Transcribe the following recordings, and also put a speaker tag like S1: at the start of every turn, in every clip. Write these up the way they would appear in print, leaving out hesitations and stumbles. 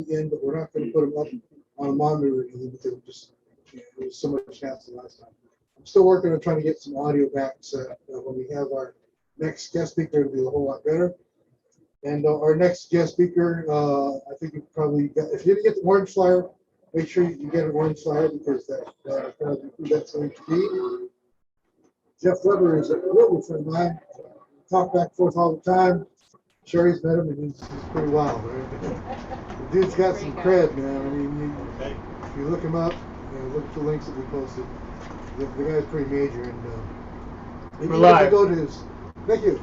S1: the end, but we're not going to put them up on a monitor or anything because it was so much hassle last time. I'm still working on trying to get some audio back so that when we have our next guest speaker, it'll be a whole lot better. And our next guest speaker, I think you probably got, if you didn't get the orange flyer, make sure you get an orange flyer because that's going to be. Jeff Weber is a really friend of mine. Talk back and forth all the time. Sherry's met him and he's pretty wild. Right? The dude's got some cred, man. I mean, if you look him up, look at the links that we posted. The guy's pretty major. And if you like to go to his, thank you.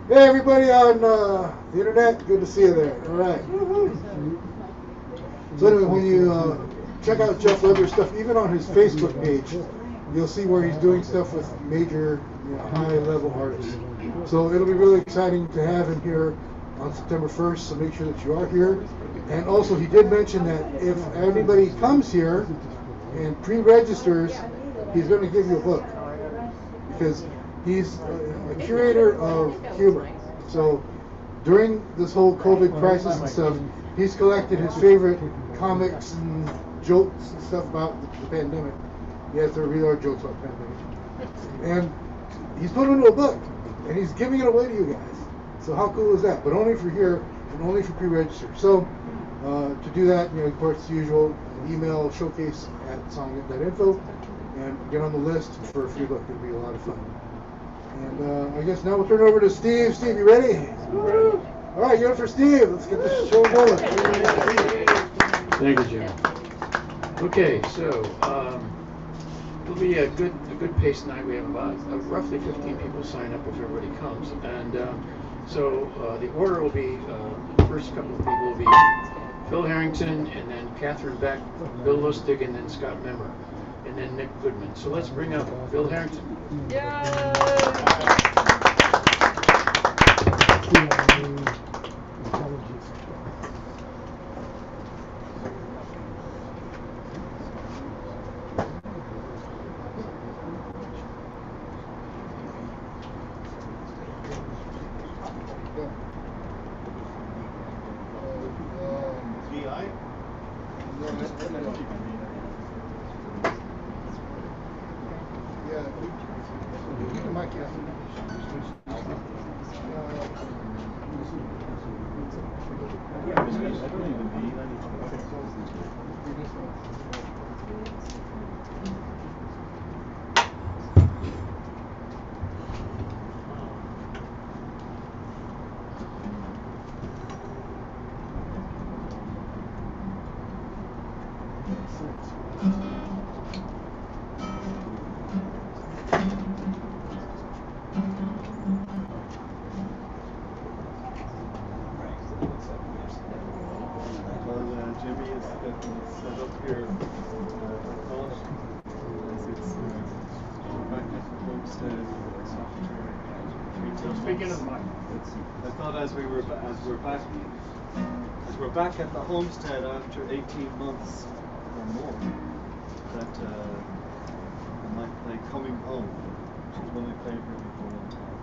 S1: Hey, everybody on the internet, good to see you there. All right. So anyway, when you check out Jeff Weber's stuff, even on his Facebook page, you'll see where he's doing stuff with major, high-level artists. So it'll be really exciting to have him here on September 1st, so make sure that you are here. And also, he did mention that if anybody comes here and pre-registers, he's going to give you a book. Because he's a curator of humor. So during this whole COVID crisis and stuff, he's collected his favorite comics and jokes and stuff about the pandemic. Yes, there really are jokes about the pandemic. And he's put it into a book, and he's giving it away to you guys. So how cool is that? But only for here, and only for pre-register. So to do that, of course, as usual, email showcase@songnet.info, and get on the list for a free book. It'll be a lot of fun. And I guess now we'll turn it over to Steve. Steve, you ready? All right, you're in for Steve. Let's get this show going.
S2: Thank you, Jim. Okay, so it'll be a good pace night. We have about roughly 15 people sign up if everybody comes, and so the order will be the first couple of people will be Phil Harrington, and then Catherine Beck, Bill Lustig, and then Scott Member, and then Nick Goodman. So let's bring up Phil Harrington.
S3: Yay!
S4: Back at the homestead after 18 months or more, that I might play Coming Home, which is one I played for before one time.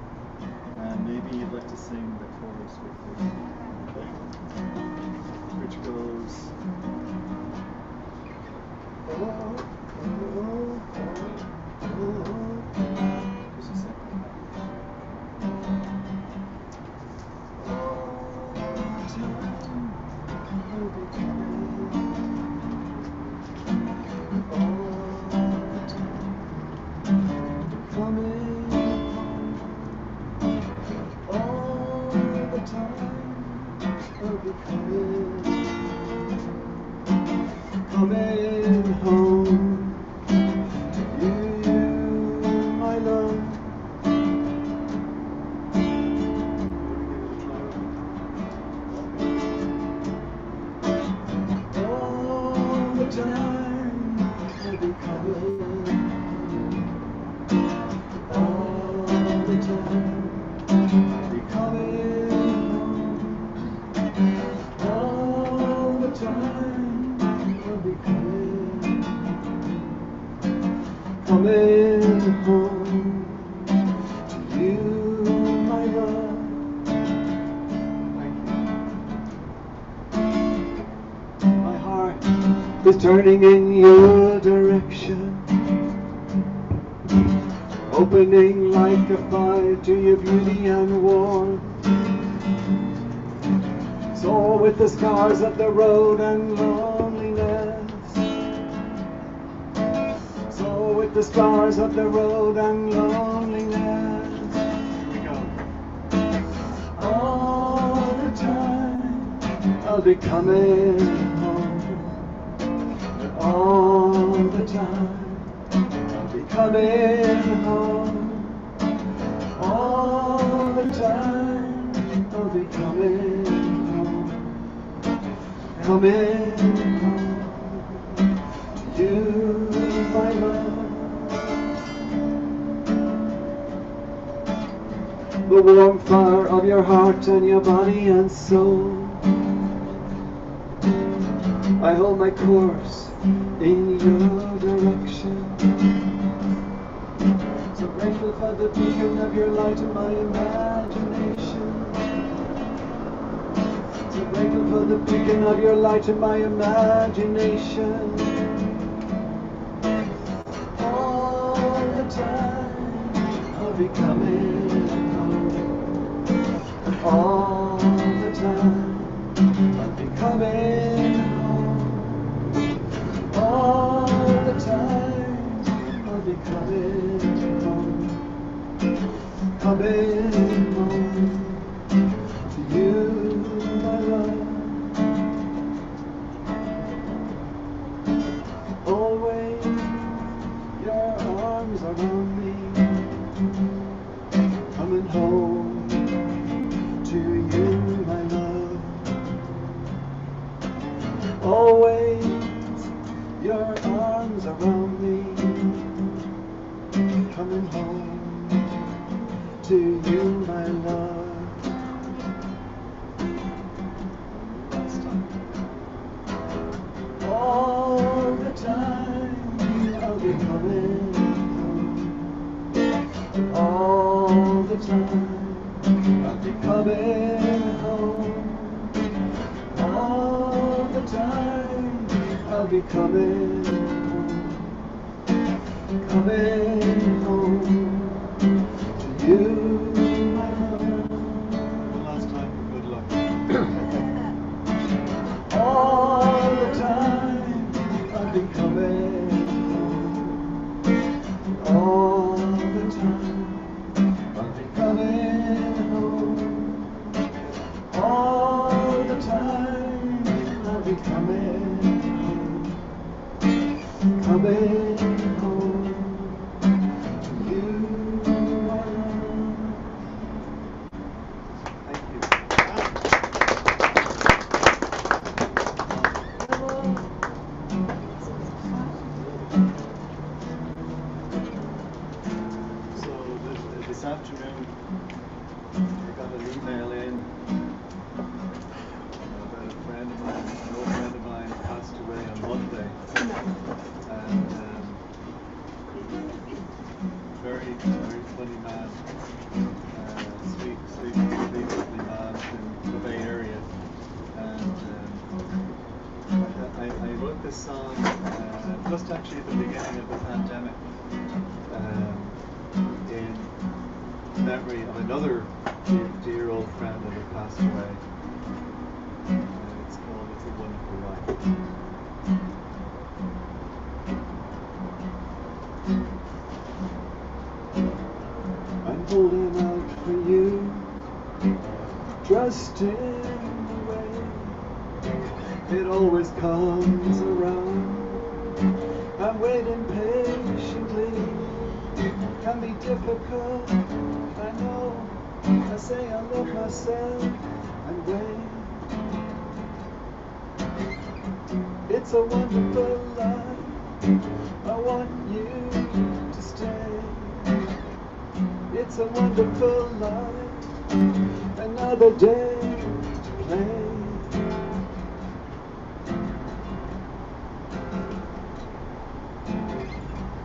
S4: And maybe you'd like to sing the chorus with me, which goes. Just a second. Coming home to you, my love. All the time I'll be coming. All the time I'll be coming home. All the time I'll be coming home to you, my love. Thank you.
S3: is turning in your direction, opening like a fire to your beauty and warmth. So with the scars of the road and loneliness, so with the scars of the road and loneliness, here we go. All the time I'll be coming home, and all the time I'll be coming home, all the time I'll be coming home, coming home to you, my love. The warm fire of your heart and your body and soul, I hold my course in your direction. So grateful for the beacon of your light in my imagination. So grateful for the beacon of your light in my imagination. All the time I'll be coming home. All the time I'll be coming home. All the time I'll be coming home, coming home to you, my love. Always your arms around me, coming home to you, my love. Always your arms around me, coming home to you, my love. Last time. All the time I'll be coming home. All the time I'll be coming home. All the time I'll be coming home, coming home to you, my love. Last time for good luck. All the time I'll be coming home. All the time I'll be coming home. All the time I'll be coming home, coming home to you, my love. Thank you. So this afternoon I got an email in about a friend of mine, an old friend of mine, passed away on Monday, and very, very funny man, sweet, lovely man in the Bay Area, and I wrote this song just actually at the beginning of the pandemic, in memory of another dear old friend that had passed away. It's called It's a Wonderful Life. I'm holding out for you, trusting the way it always comes around. I'm waiting patiently, can be difficult, I know. I say I love myself and wait. It's a wonderful life, I want you to stay. It's a wonderful life, another day to play.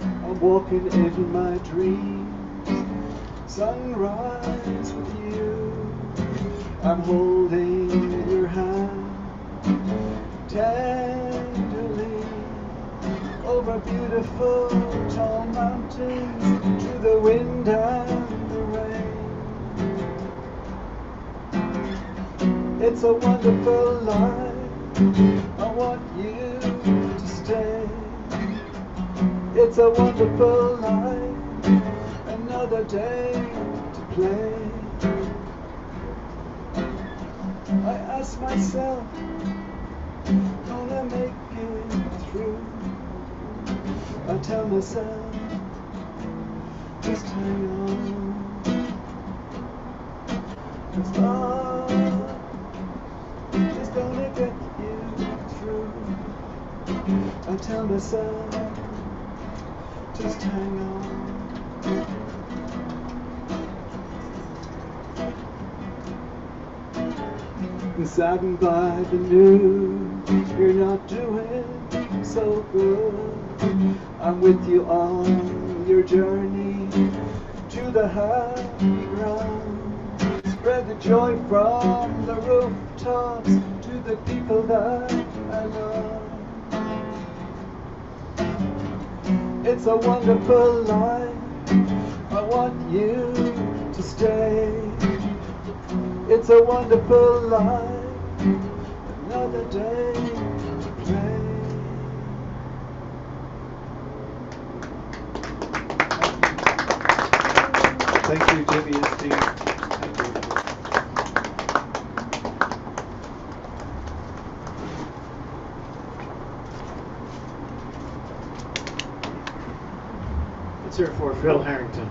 S3: I'm walking in my dreams, sunrise with you. I'm holding your hand tenderly.
S4: over beautiful tall mountains, through the wind and the rain. It's a wonderful life, I want you to stay. It's a wonderful life, another day to play. I ask myself, gonna make it through? I tell myself, just hang on. 'Cause love is gonna get you through. I tell myself, just hang on. Saddened by the news, you're not doing so good. I'm with you on your journey to the happy ground. Spread the joy from the rooftops to the people that I love. It's a wonderful life, I want you to stay. It's a wonderful life, another day to play. Thank you, Debbie and Steve. Thank you.
S2: Let's hear it for Phil Harrington.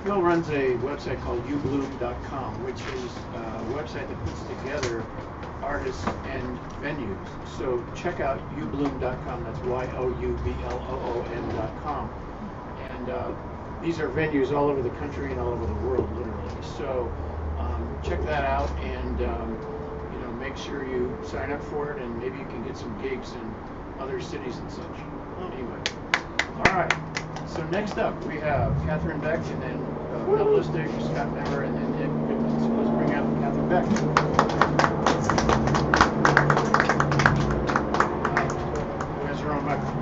S2: Phil runs a website called ubloom.com, which is a website that puts together artists and venues. So check out ubloom.com, that's YOUBLOOM.com. And these are venues all over the country and all over the world, literally. So check that out and make sure you sign up for it, and maybe you can get some gigs in other cities and such. Anyway, all right. So next up we have Catherine Beck, and then Mel Lustig, Scott Nemmer, and then Nick Goodman. So let's bring out Catherine Beck. Who has her own microphone?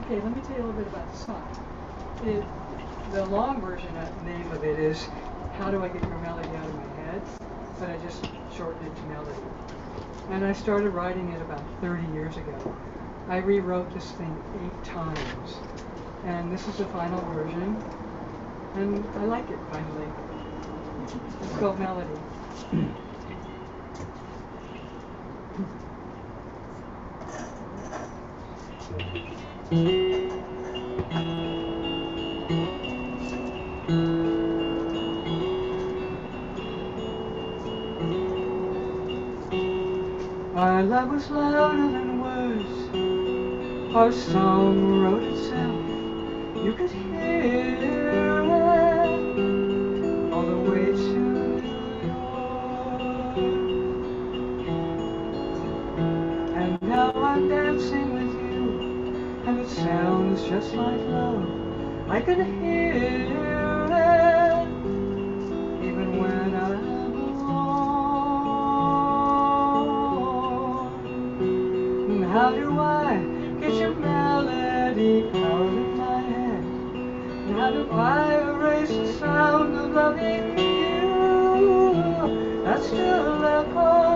S5: Okay, let me tell you a little bit about the song. The long version name of it is How Do I Get Your Melody Out of My Head? But I just shortened it to Melody. And I started writing it about 30 years ago. I rewrote this thing 8 times. And this is the final version. And I like it, finally. It's called Melody. Our love was louder than words. Our song wrote itself. You could hear it all the way to New York. And now I'm dancing with you, and it sounds just like love. I can hear it even when I'm alone. How do I get your melody out of my head? And how do I erase the sound of loving you that still echoes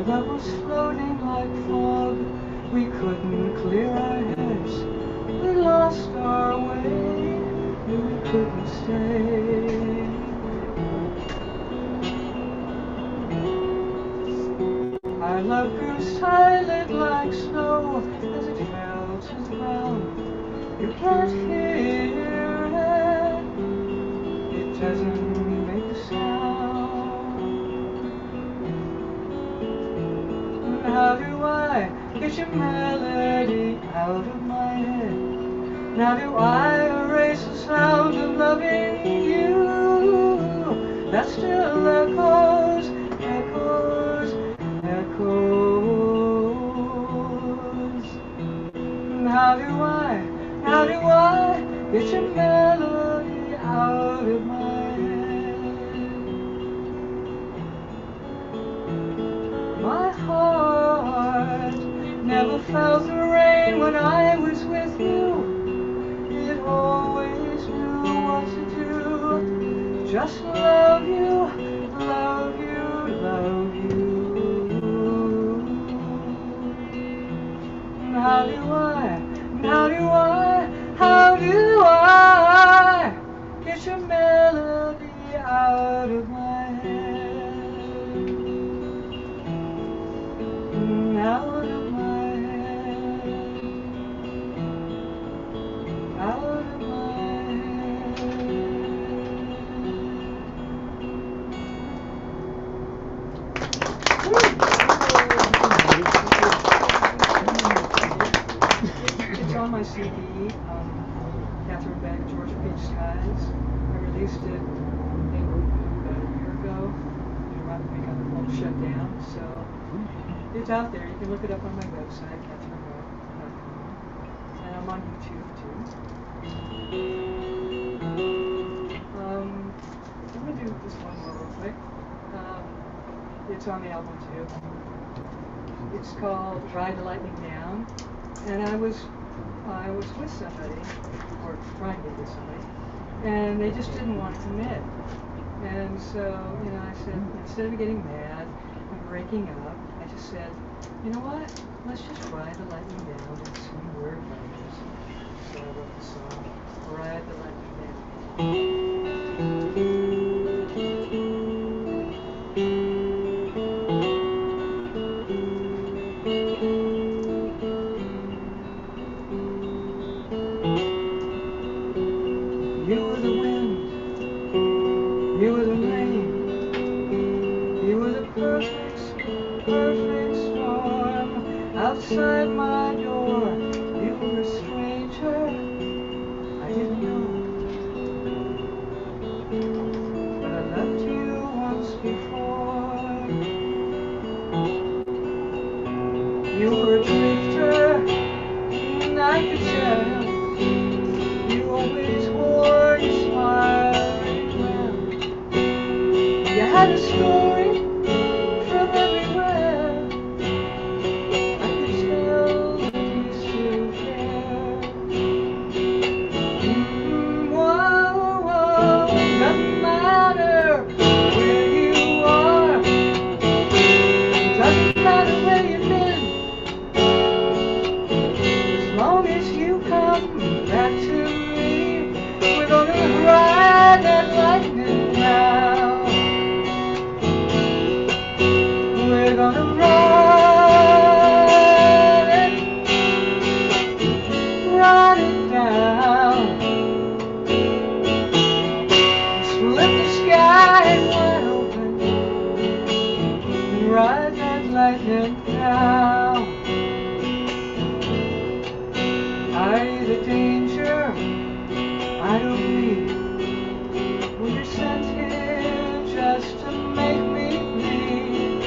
S5: Our love was floating like fog. We couldn't clear our heads. We lost our way. We couldn't stay. Our love grew silent like snow as it fell to the ground. You can't hear it. It doesn't make a sound. How do I get your melody out of my head? Now do I erase the sound of loving you that still echoes, echoes, echoes? How do I get your melody out of my head? My heart never felt the rain when I was with you. It always knew what to do. Just love you, love you, love you. How do I get your melody out of my head? Out of my head. Out of my It's on my CD, Catherine Beck, George Peach Skies. I released it about a year ago. Right when we got the whole shut down, so it's out there. You can look it up on my website, catherinebeck.com, and I'm on YouTube too. I'm gonna do this one more real quick. It's on the album too. It's called Ride the Lightning Down, and I was with somebody, or trying to get with somebody, and they just didn't want to commit. And so, I said, instead of getting mad and breaking up, I just said, you know what? Let's just ride the lightning down and see where it goes. So I wrote the song, Ride the Lightning Down. You were the wind, you were the rain, you were the perfect storm outside my door. You were a stranger, I didn't know, but I loved you once before. You were a drifter, and I could tell. You always wore your smile really well. You had a story from everywhere. I could tell that you still cared. Whoa, whoa, doesn't matter where you are. Doesn't matter where you've been. As long as you come back to me, we're gonna ride that lightning now. We're gonna ride it down. Split the sky wide open and ride that lightning down. Are you the danger? I don't need. Well, you're sent here just to make me bleed.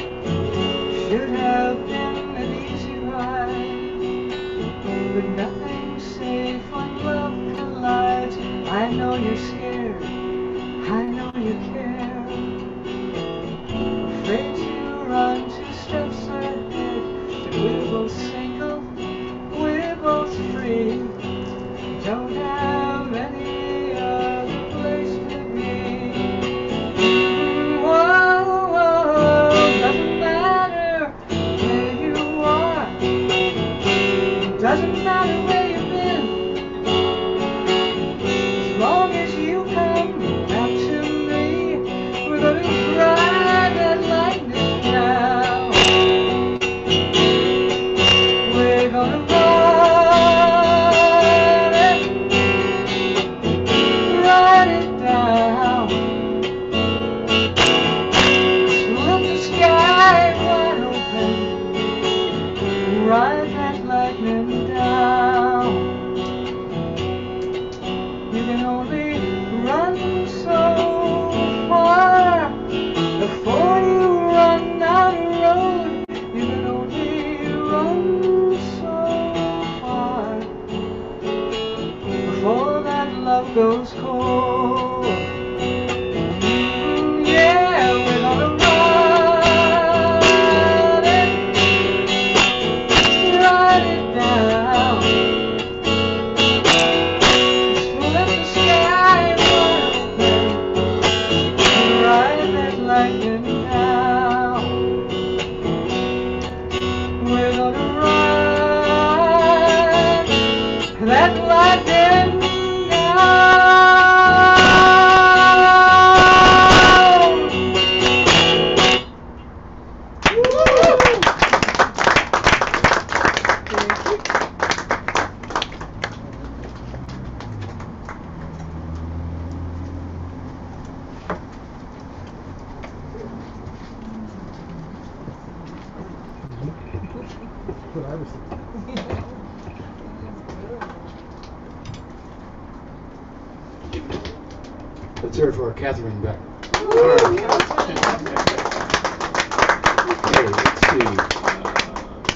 S5: Should have been an easy ride, but nothing's safe when love collides. I know you're scared, I know you care. Afraid to run 2 steps ahead, but we're both single, we're both free. Don't have any other place to be. Whoa, whoa, doesn't matter goes cold. Yeah, we're gonna ride it down. Smooth as the sky wide open, ride that lightning down. We're gonna ride that lightning
S1: What I was thinking.
S2: Let's hear it for Catherine Beck. All right. Okay, let's see.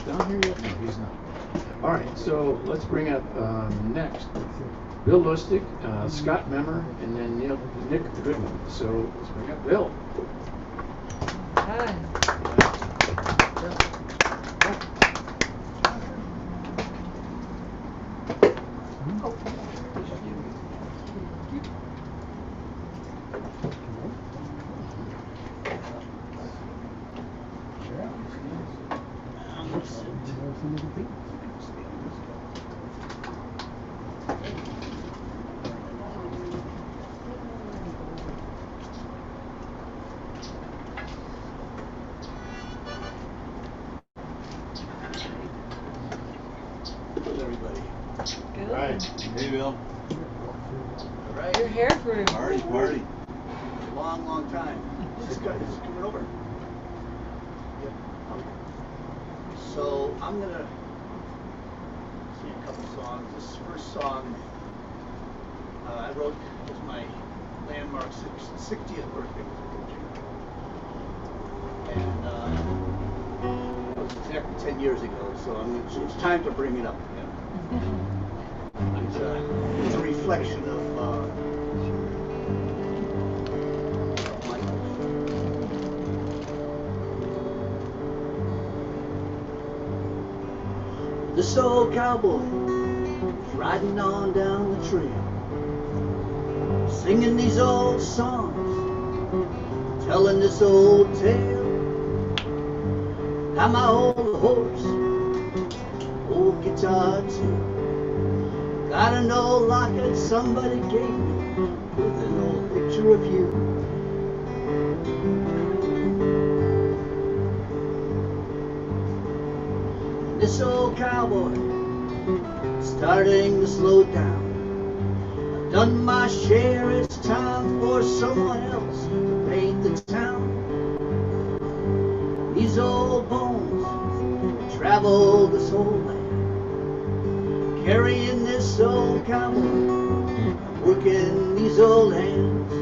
S2: Down here yet? No, he's not. All right, so let's bring up next Bill Lustig, Scott Memmer, and then Nick Goodman. So let's bring up Bill.
S5: Hi.
S3: Everybody.
S5: Good.
S3: Right. Hey, Bill.
S4: All right.
S5: Your hair grew.
S3: Party, party. Long, long time. Just coming over. Yep. So I'm gonna sing a couple songs. This first song I wrote was my landmark 60th birthday. And that was exactly 10 years ago. So it's time to bring it up again. It's a reflection of my life. This old cowboy is riding on down the trail, singing these old songs, telling this old tale. Got my old horse, old guitar too. Got an old locket somebody gave me with an old picture of you. This old cowboy starting to slow down. I've done my share, it's time for someone else to paint the town. These old bones travel this old land, carrying this old cowboy, working these old hands.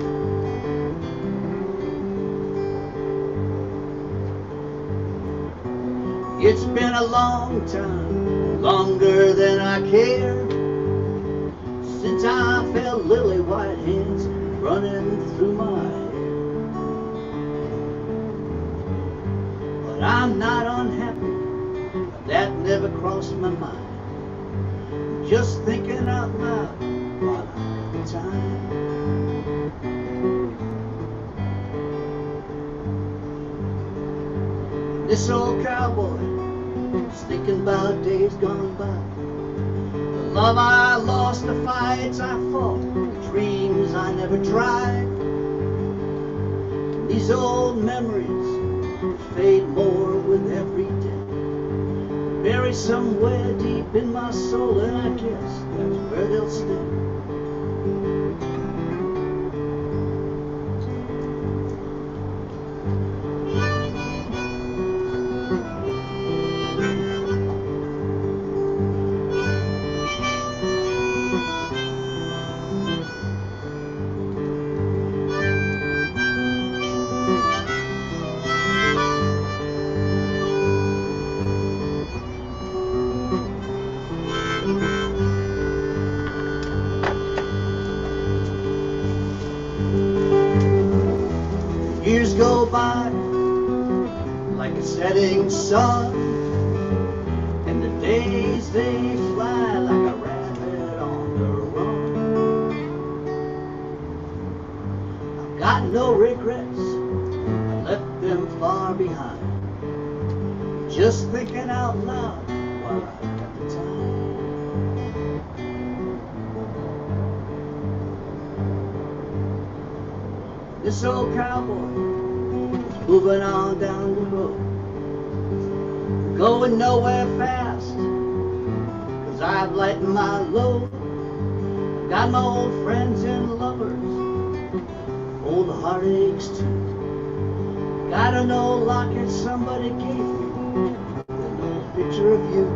S3: It's been a long time, longer than I care, since I felt lily white hands running through my hair. But I'm not unhappy, that never crossed my mind. Just thinking out loud while I have the time. This old cowboy is thinking about days gone by, the love I lost, the fights I fought, the dreams I never tried. These old memories fade more with every day, buried somewhere deep in my soul, and I guess that's where they'll stay. setting sun, and the days they fly like a rabbit on the run. I've got no regrets, I left them far behind. Just thinking out loud while I got the time. This old cowboy is moving on down the road, going nowhere fast, 'cause I've lightened my load. Got my old friends and lovers, old heartaches too. Got an old locket somebody gave me, an old picture of you.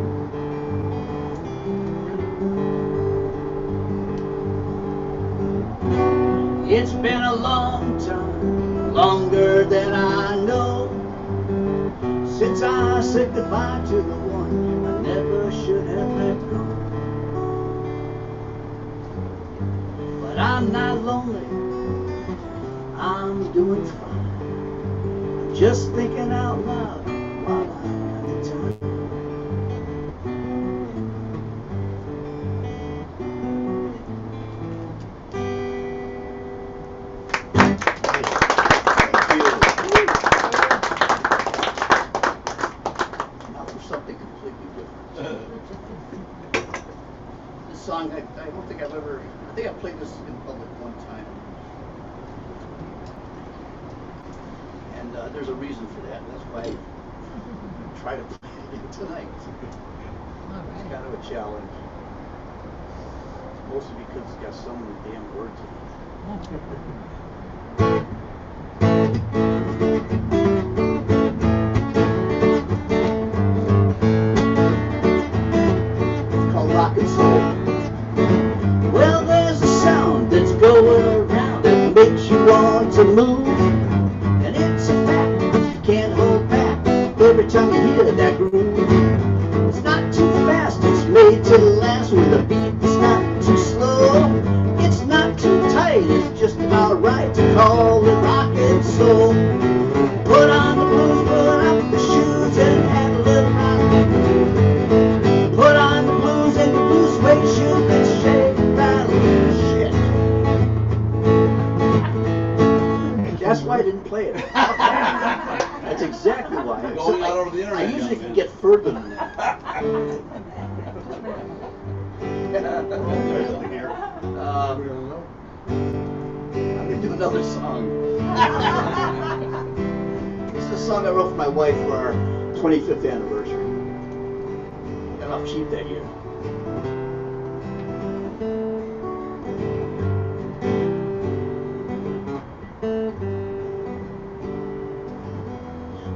S3: It's been a long time, longer than I know, since I said goodbye to the one I never should have let go. But I'm not lonely, I'm doing fine. I'm just thinking out loud while I have the time. Something completely different. This song, I don't think I've ever, I think I played this in public one time. And there's a reason for that. That's why I try to play it again tonight. It's kind of a challenge. Mostly because it's got so many damn words in it. Rock and soul. Well, there's a sound that's going around that makes you want to move, and it's a fact you can't hold back every time you hear that groove. It's not too fast, it's made to last with a beat that's not too slow. It's not too tight, it's just about right to call it rock and soul. Put on the blues, put up the shoes, and have a little rock. Put on the blues and the blue suede shoes and shake, rattle, shit. That's why I didn't play it. That's exactly why.
S6: Going out over the internet.
S3: I usually can get further than that. I'm going to do another song. This is a song I wrote for my wife for our 25th anniversary. Got off cheap that year.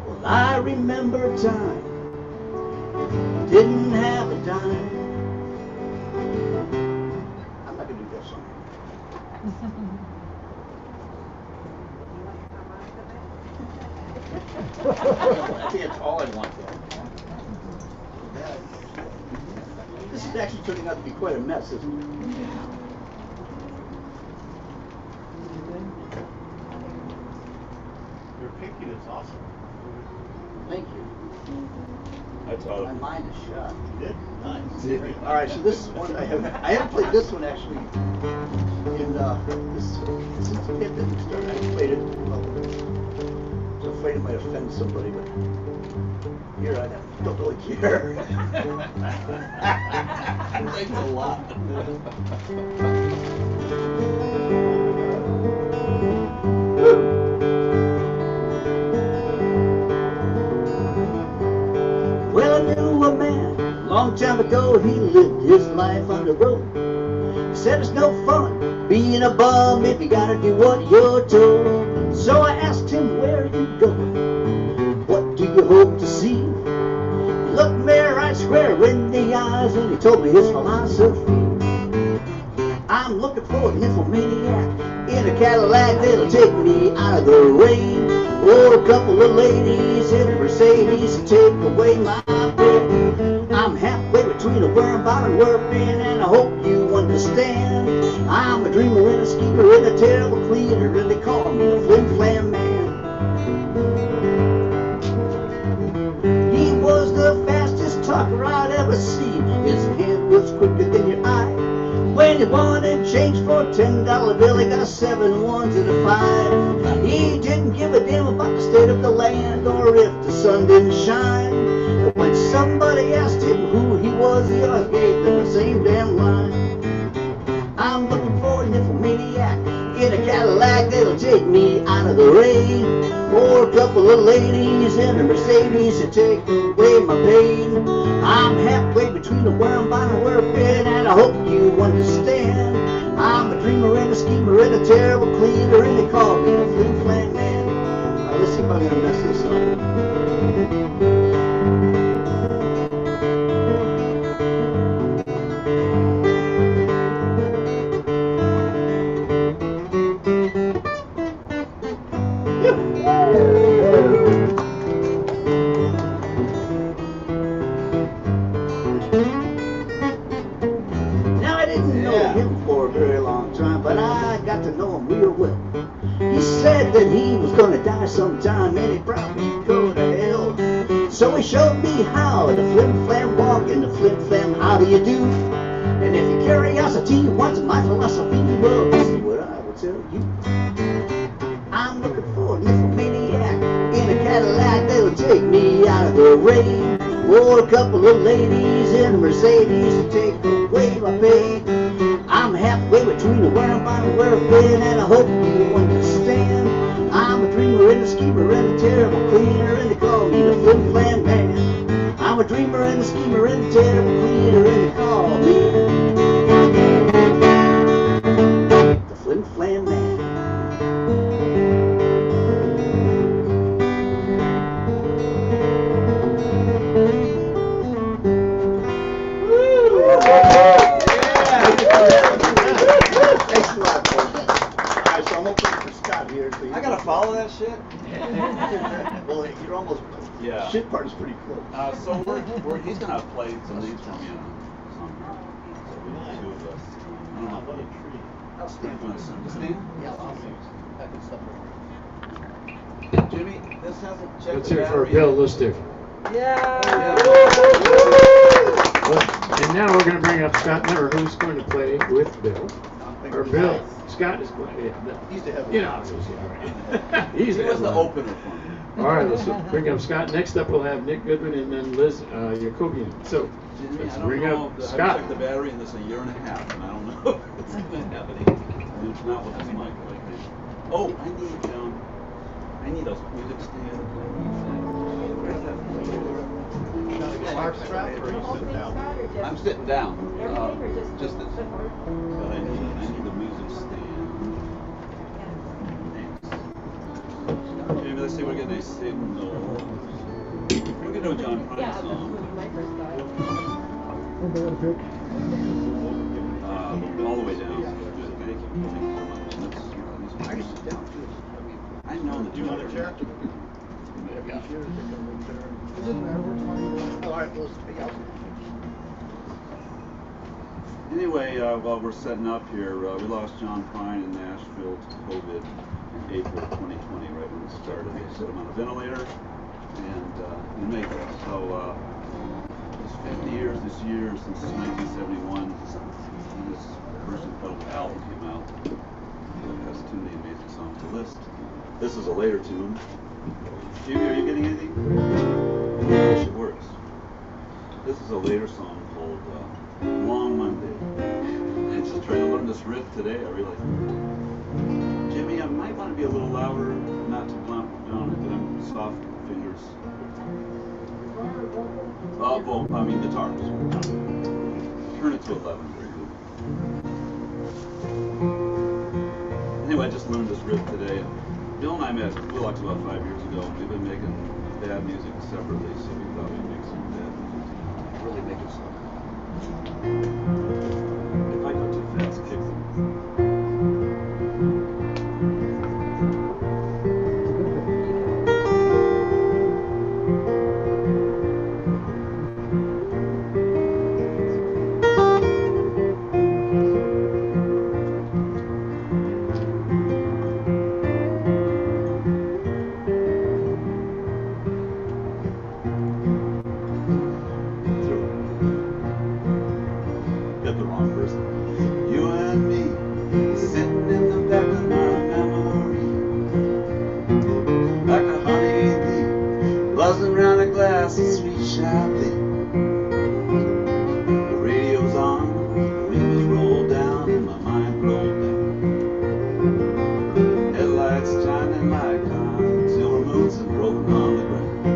S3: Well, I remember time, didn't have a dime. I'm not gonna do that song. I think that's all I want there. This is actually turning out to be quite a mess, isn't it?
S6: Your picking is awesome.
S3: Thank you.
S6: That's
S3: My mind is shut.
S6: You did? Nice.
S3: All right, so this is one I haven't played this one actually in since the pandemic started. I played it. Well, I was afraid it might offend somebody, but here I don't really care.
S6: Thanks a lot.
S3: Well, I knew a man long time ago. He lived his life on the road. He said it's no fun being a bum if you gotta do what you're told. So I asked him, where are you going? What do you hope to see? He looked me right square in the eyes and he told me his philosophy. I'm looking for an infomaniac in a Cadillac that'll take me out of the rain, or a couple of ladies in a Mercedes to take away my pain. I'm halfway between a worm bottom working, and I hope you understand. I'm a dreamer and a schemer and a terrible cleaner, and they call me the Flim Flam Man. he wanted change for a $10 bill. He got 7 ones and a 5. He didn't give a damn about the state of the land or if the sun didn't shine. When somebody asked him who he was, he always gave them the same damn line. I'm looking for a nymphomaniac in a Cadillac that'll take me out of the rain, or a couple of ladies in a Mercedes to take away my pain. I'm halfway between the where I'm buying and where I've been, and I hope you understand. I'm a dreamer and a schemer and a terrible cleaner, and they call me the Flim Flam Man. Let's see if I'm gonna mess this up. Now I didn't know him for a very long time, but I got to know him real well. He said that he was gonna die sometime, and he probably go to hell. So he showed me how the flim flam walk and the flim flam how do you do. And if your curiosity wants my philosophy, well, this is what I will tell you. I'm looking for a nymphomaniac in a Cadillac that'll take me out of the rain, or a couple of ladies in a Mercedes to take away my pain. I'm halfway between the where I'm buying and where I've been, and I hope you understand. I'm a dreamer and a schemer and a terrible cleaner, and they call me the Flim Flam Man. I'm a dreamer and a schemer and a terrible cleaner, and they call me the Flim Flam Man. Thanks a lot, folks. Alright, so I'm opening for Scott here. So
S4: I gotta follow that shit?
S3: Well, you're almost.
S6: Yeah.
S3: Shit part is pretty close.
S6: So he's gonna play some leads for me on some two of us. I don't know.
S3: I'll stand
S6: You want to stand?
S3: Yeah, I'll stand. That good stuff.
S6: Jimmy, this hasn't checked
S2: Let's
S6: the
S2: hear it for
S6: battery.
S2: Bill Listick.
S5: Yeah.
S2: And now we're going to bring up Scott Miller, who's going to play with Bill. Or Bill. Scott is playing.
S3: He's the heavy.
S2: You know, all right. He's
S6: He was the
S2: headliner.
S6: opener for me.
S2: All right, let's bring up Scott. Next up, we'll have Nick Goodman and then Liz Jacobian. So,
S6: Jimmy,
S2: let's
S6: I don't
S2: bring
S6: know
S2: up
S6: if I've
S2: Scott.
S6: checked the battery in this a year and a half, and I don't know if it's gonna have any. I mean, it's not with this mic. Like, oh, I need a music stand. Where's that? I'm sitting down. Just this. But I need a music stand. Thanks. Maybe let's see if we get a signal. We're gonna do a John Prine song. All the way down. Good. Thank you. Thank you so much. I just sit down too. I know that you want a chair. Anyway, while we're setting up here, we lost John Prine in Nashville to COVID in April 2020, right when it started. They set him on a ventilator, and he didn't make it. So it's 50 years this year since 1971 when this first incredible album came out. It has too many amazing songs to list. This is a later tune. Jimmy, are you getting anything? Yeah, it works. This is a later song called Long Monday. And just trying to learn this riff today, I realized, Jimmy, I might want to be a little louder, not too blunt down it, but I'm soft fingers. Well, I mean guitars. Turn it to 11, very good. Anyway, I just learned this riff today. Bill and I met Willox about 5 years ago. We've been making bad music separately, so we thought we'd make some bad music. Really make it something. If I go too fast, kick them. You and me, sitting in the back of my memory, like a honeybee, buzzing around a glass of sweet Chablis. The radio's on, the windows roll down, and my mind rolled down. Headlights shining like silver moons and rolling on the ground.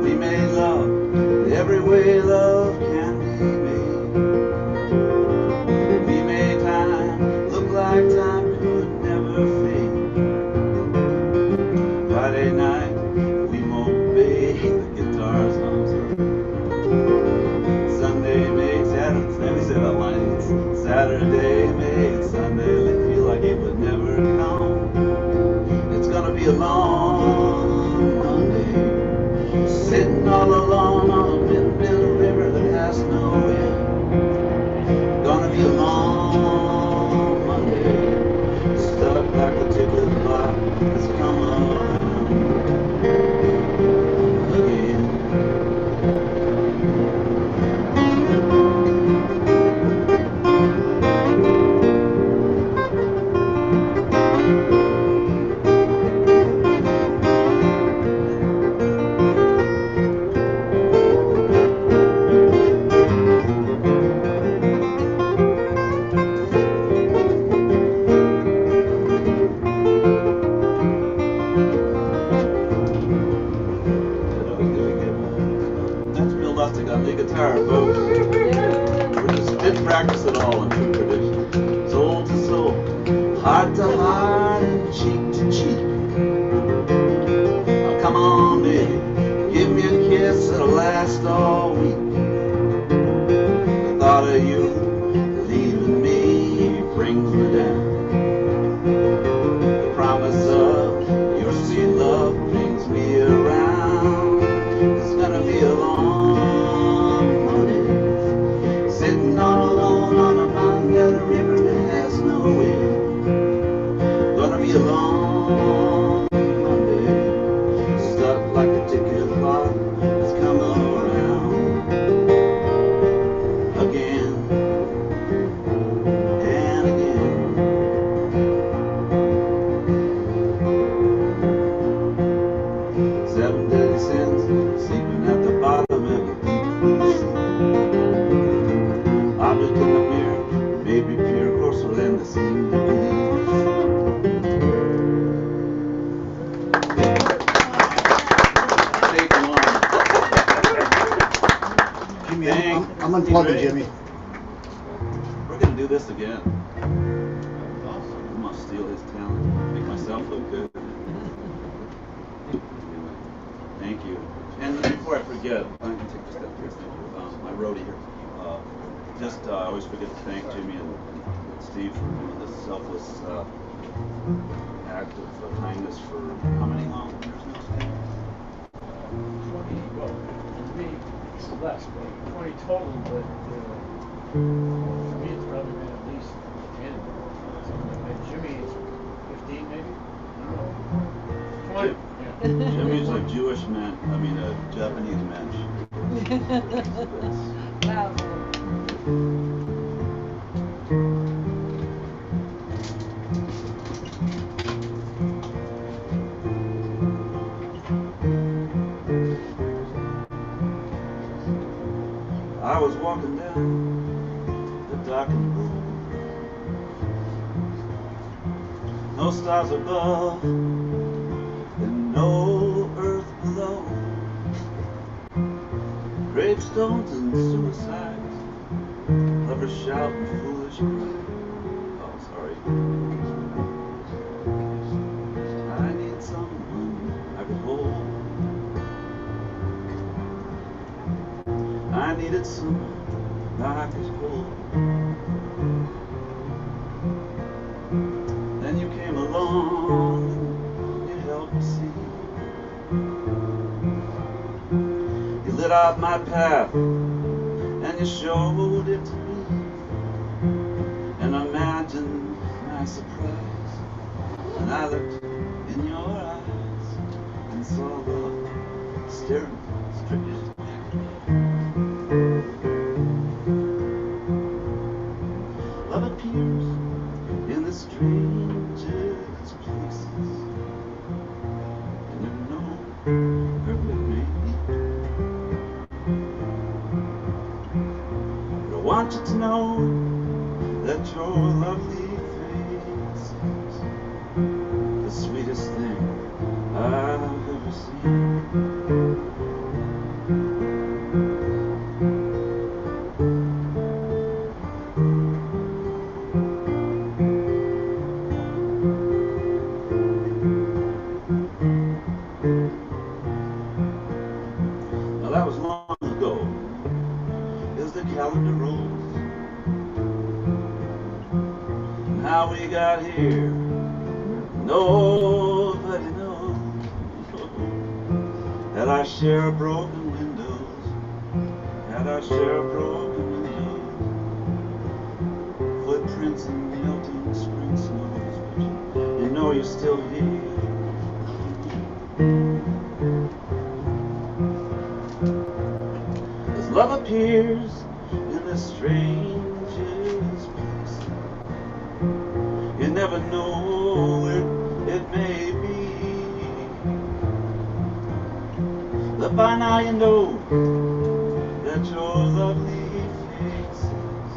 S6: We made love every way love can be made. We made time look like time could never fade. Friday night, we obeyed the guitar's hums. Sunday made Saturday, let me say that line. Saturday made Sunday feel like it would never come. It's gonna be a long Monday, sitting all alone on a windmill river that has no end. Gonna be a long Monday, stuck like a ticket clock that's come around again. Let's build up to got the guitar, folks. We just didn't practice at all in true tradition. Soul to soul, heart to heart, and cheek to cheek. Now come on, baby, give me a kiss that'll last all week. The thought of you leaving me brings me down. The promise of your sweet love brings me around. It's gonna be a long Monday, sitting all alone on a mountain at a river that has no end. Gonna be a long Monday, stuck like a ticket clock that's come around again and again. 7 deadly sins, sleeping at the bottom of a deep blue sea. Object in the mirror, maybe pure, coarser than they seem to be. Take one.
S3: Jimmy,
S6: Thank
S3: I'm unplugging,
S6: you.
S3: Jimmy.
S6: We're gonna do this again. I'm gonna steal his talent, make myself look good. Anyway, thank you. And before I forget, I'm gonna take a step here. Thank you. My roadie here. I always forget to thank Jimmy and Steve for doing this selfless act of kindness for how many long years now, Steve?
S2: 20, well, for me, it's less, but 20 total, but for me, it's probably been at least 10. And Jimmy, it's 15 maybe? I don't know. 20. Yeah.
S6: Jimmy's a Jewish man, a Japanese man.
S7: Wow.
S6: I was walking down the darkened road, no stars above and no earth below, gravestones and suicides, lovers shouting foolish cries. Oh, sorry. I need someone I could hold. I needed someone I could hold. Then you came along and you helped me see. You lit out my path and you showed it to me. And imagine my surprise when I looked in your eyes and saw love staring straight back at me. appears in the strangest places, and you know where we may meet. But I want you to know that your lovely face is the sweetest thing I've ever seen. Now that was long ago, as the calendar rolls. And how we got here, nobody knows. Had our share of broken windows, had our share of broken windows, footprints in melting spring snows, but you know you're still here. As love appears in the strangest place, you never know where it may be. But by now you know that your lovely face is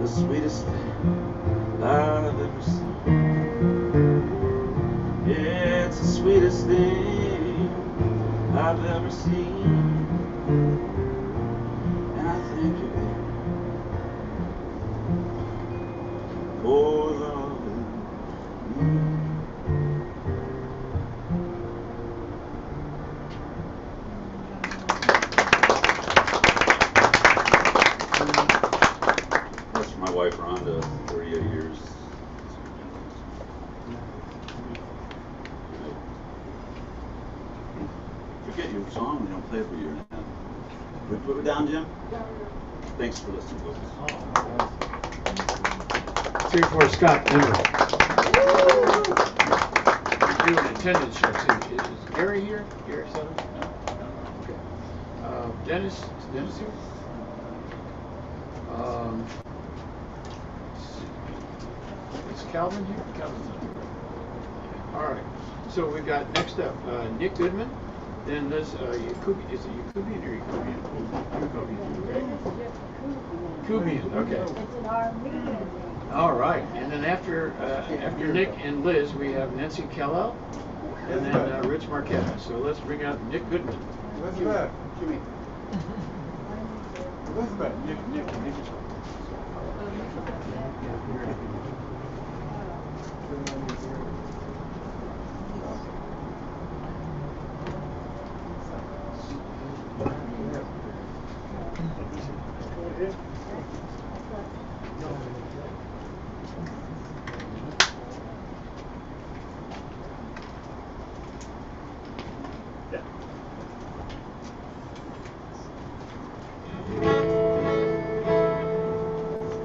S6: the sweetest thing I've ever seen. Yeah, it's the sweetest thing I've ever seen. And I thank you, baby, for loving me. That's for my wife, Rhonda, 38 years. Forget your song, we don't play it for a year and a half. We put it down, Jim? Thanks for listening, folks.
S2: 3 for Scott Emery. Do an attendance check. Is Gary here? Gary Sutter? No. Okay. Dennis? Is Dennis here? Is Calvin here? Calvin's not here. All right. So we've got next up Nick Goodman. Then Liz Yakubian. Is it Yakubian or Yakubian? Yakubian, okay. Kubian, okay.
S7: It's an Armenian.
S2: All right, and then after Nick and Liz, we have Nancy Kellel, and then Rich Marquette. So let's bring out Nick Goodman.
S1: Elizabeth.
S3: Jimmy.
S1: Elizabeth.
S2: Nick.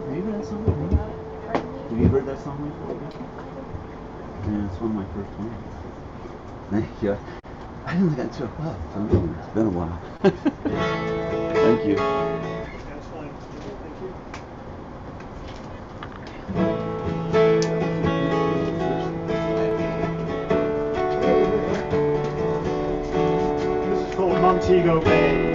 S6: Maybe that song before? Have you heard that song before? Yeah, it's one of my first ones. Thank you. I didn't get into it well. It's been a while. Thank you.
S4: That's fine. This is called Montego Bay.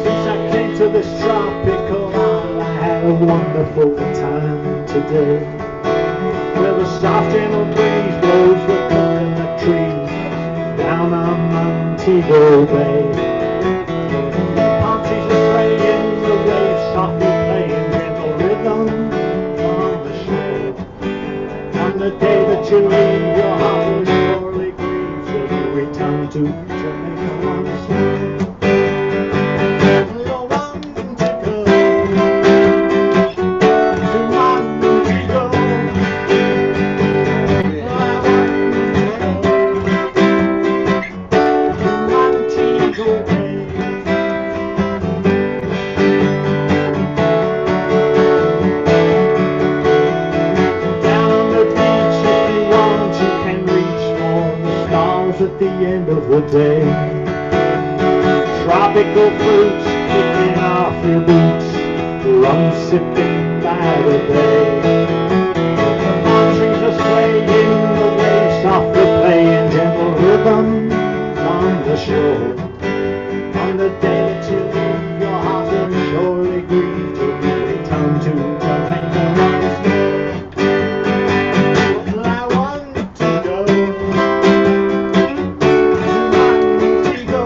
S4: Since I came to this tropical island, I had a wonderful time today. Where the soft gentle breeze blows the coconut trees down on Montego Bay. Palm trees are swaying, the waves softly playing gentle rhythm on the shore. On the day that you leave, your heart will surely grieve, so you return to Jamaica once more. Little Montego, to Montego. At the end of the day.
S7: tropical fruits kicking off your boots, rum sipping by the bay. The palm trees are swaying, the waves softly playing gentle rhythms on the shore. On the day that you leave, your heart will surely grieve till you return to Jamaica once more. Well, I want to go to Montego.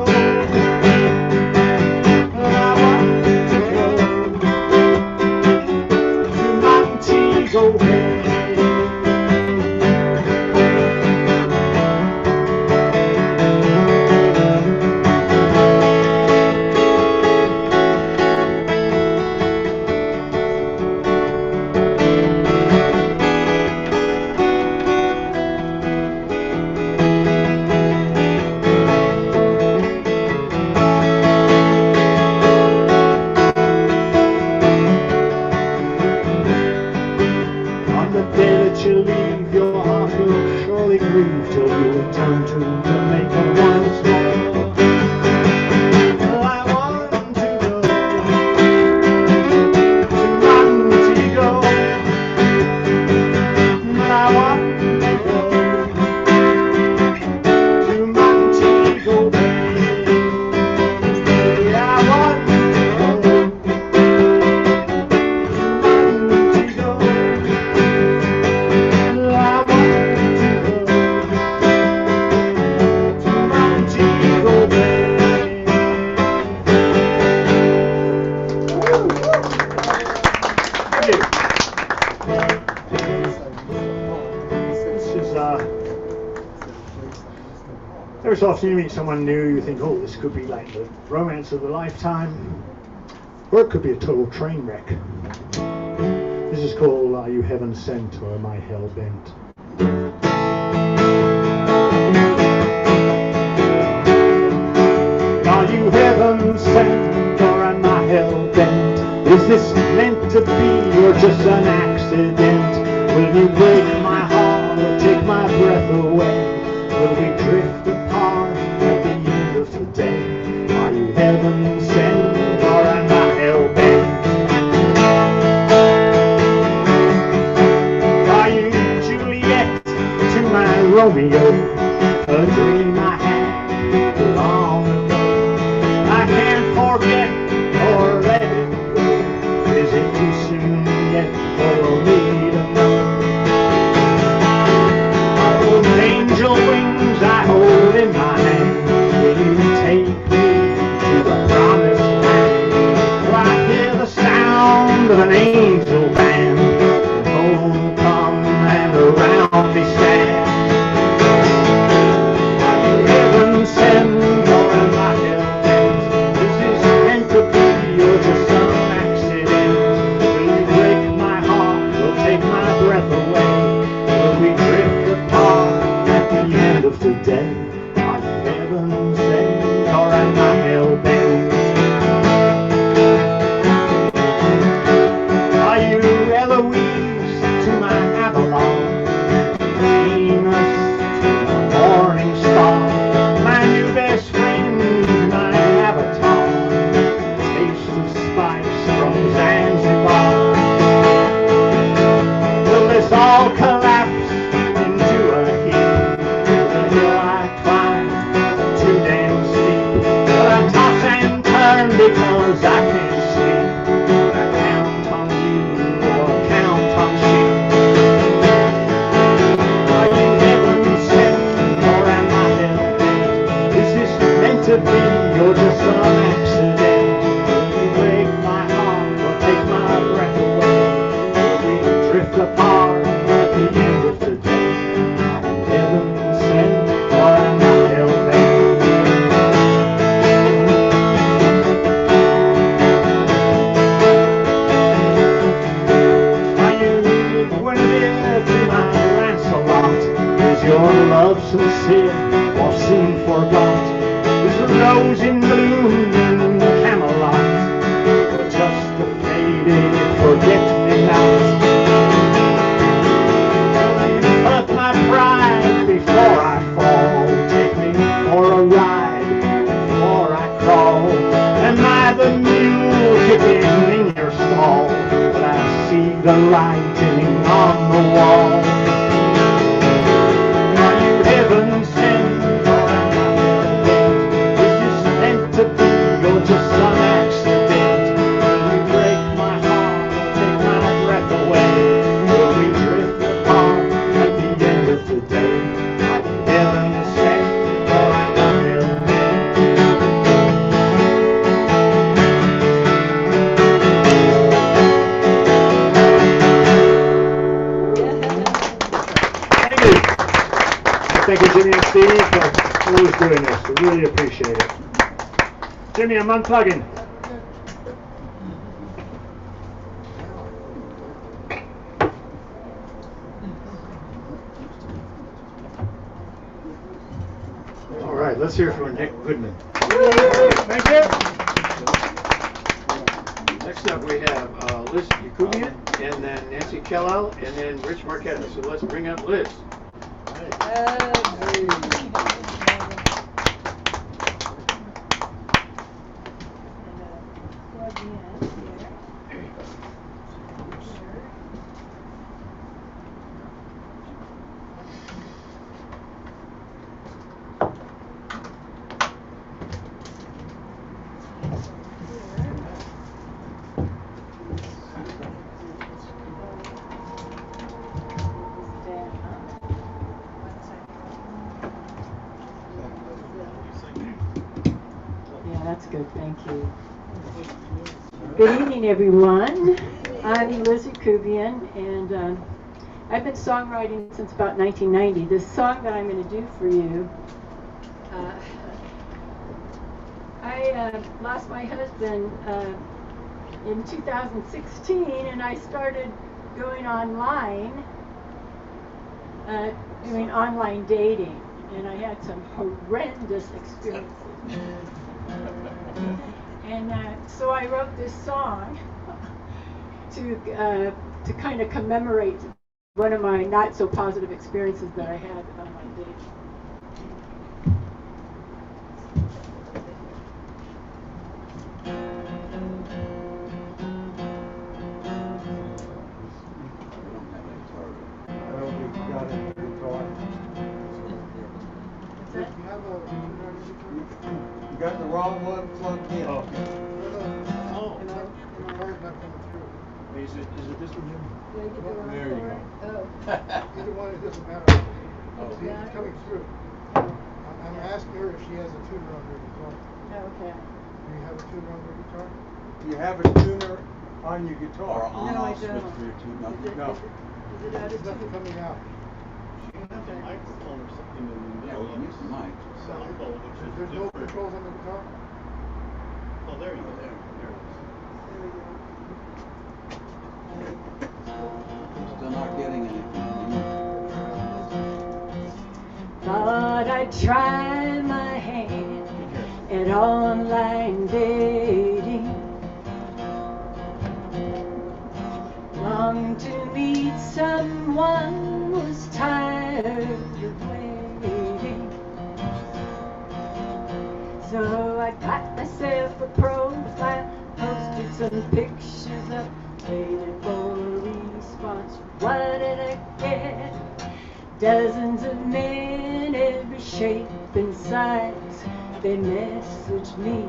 S7: Well, I want to go to Montego Bay. Every so often you meet someone new, you think, oh, this could be like the romance of a lifetime, or it could be a total train wreck. This is called Are You Heaven Sent or Am I Hell Bent? Are you heaven sent or am I hell bent? Is this meant to be or just an accident? Will you break my heart or take my breath away? Will we drift apart at the end of the day? Are you heaven sent or am I hell bent? Are you Juliet to my Romeo? A dream I had long ago. I can't forget or let it go. Is it too soon yet for me to know? Are those angel wings I hold in my hand? Will you take me to the promised land? Will I hear the sound of an angel band? Home come and around me stand. Are you heaven sent or am I hell bent? Is this meant to be or just some accident? Will you break my heart or take my breath away? Will we drift apart at the end of the day? Are you heaven sent or am I hell bent? Are you Eloise to my Avalon? Venus to my morning star? My new best friend, my avatar? Taste of spice from Zanzibar? Will this all collapse into a heap? The hill I climb too damn steep, but I toss and turn because I can't sleep. I count on you or count on sheep. Are you heaven sent or am I hell bent? Is this meant to be or just some accident? Will you break my heart or take my breath away? Will we drift apart at the end of the day? Are you heaven sent or am I hell bent? Are you Guinevere to my Lancelot? Is your love sincere or soon forgot? Is the rose in bloom in Camelot or just a faded forget-me-not? Will you hurt my pride before I fall? Take me for a ride before I crawl. who's doing this. We really appreciate it. Jimmy, I'm unplugging.
S2: All right, let's hear from Nick Goodman.
S7: Thank you.
S2: Next up, we have Liz Yakubian, and then Nancy Kellel, and then Rich Marquetta. So let's bring up Liz.
S8: That's good, thank you. Good evening, everyone. I'm Liz Yakubian, and I've been songwriting since about 1990. This song that I'm going to do for you, I lost my husband in 2016, and I started going online, doing online dating, and I had some horrendous experiences. And so I wrote this song to kind of commemorate one of my not so positive experiences that I had on my dating.
S9: You got the wrong one plugged in.
S1: Oh. The card's not coming through.
S2: Is it this one, Jim?
S9: There you go.
S1: Either one, it doesn't matter. See, it's coming through. I'm asking her if she has a tuner on her guitar.
S8: Okay.
S1: Do you have a tuner on your guitar?
S9: You have a tuner on your guitar.
S8: No, I don't.
S6: for your tune.
S8: Is it,
S9: No.
S8: is it out
S1: There's
S8: of
S1: nothing
S8: tune?
S1: coming out.
S3: Microphone or something in the
S6: Yeah, we can use the mic.
S1: There's no controls on the guitar?
S3: Oh, there you go.
S8: There we go.
S6: Still not getting anything.
S8: Thought I'd try my hand at online dating. Longed to meet someone, was tired of waiting. So I got myself a profile, posted some pictures up, waited for a response. What did I get? Dozens of men, every shape and size, they messaged me.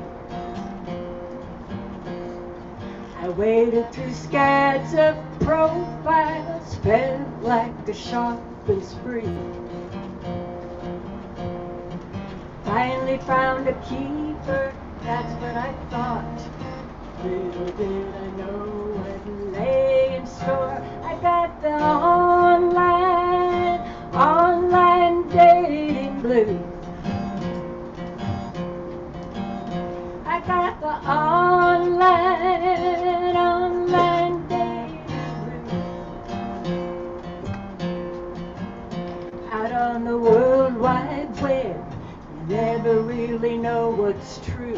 S8: I waded through scads of profiles, felt like a shopping spree. Finally found a keeper, that's what I thought. Little did I know what lay in store. I got the online dating blues. I got the online dating blues. Out on the World Wide Web, you never really know what's true.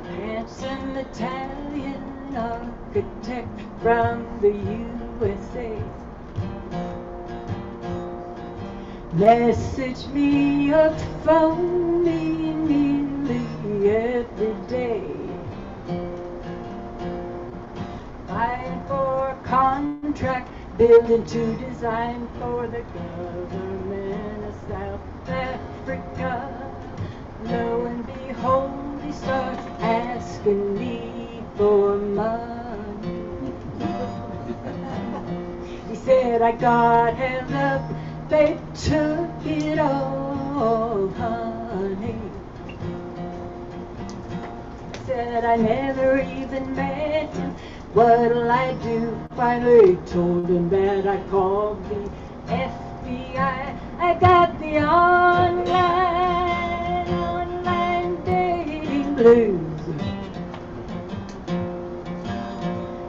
S8: Handsome Italian architect from the USA message me or phone me nearly every day. Fighting for a contract, building to design for the government of South Africa. Lo and behold, he starts asking me for money. He said I got held up, they took it all, honey. Said I never even met him, what'll I do? Finally told him that I called the FBI see, I got the online dating blues.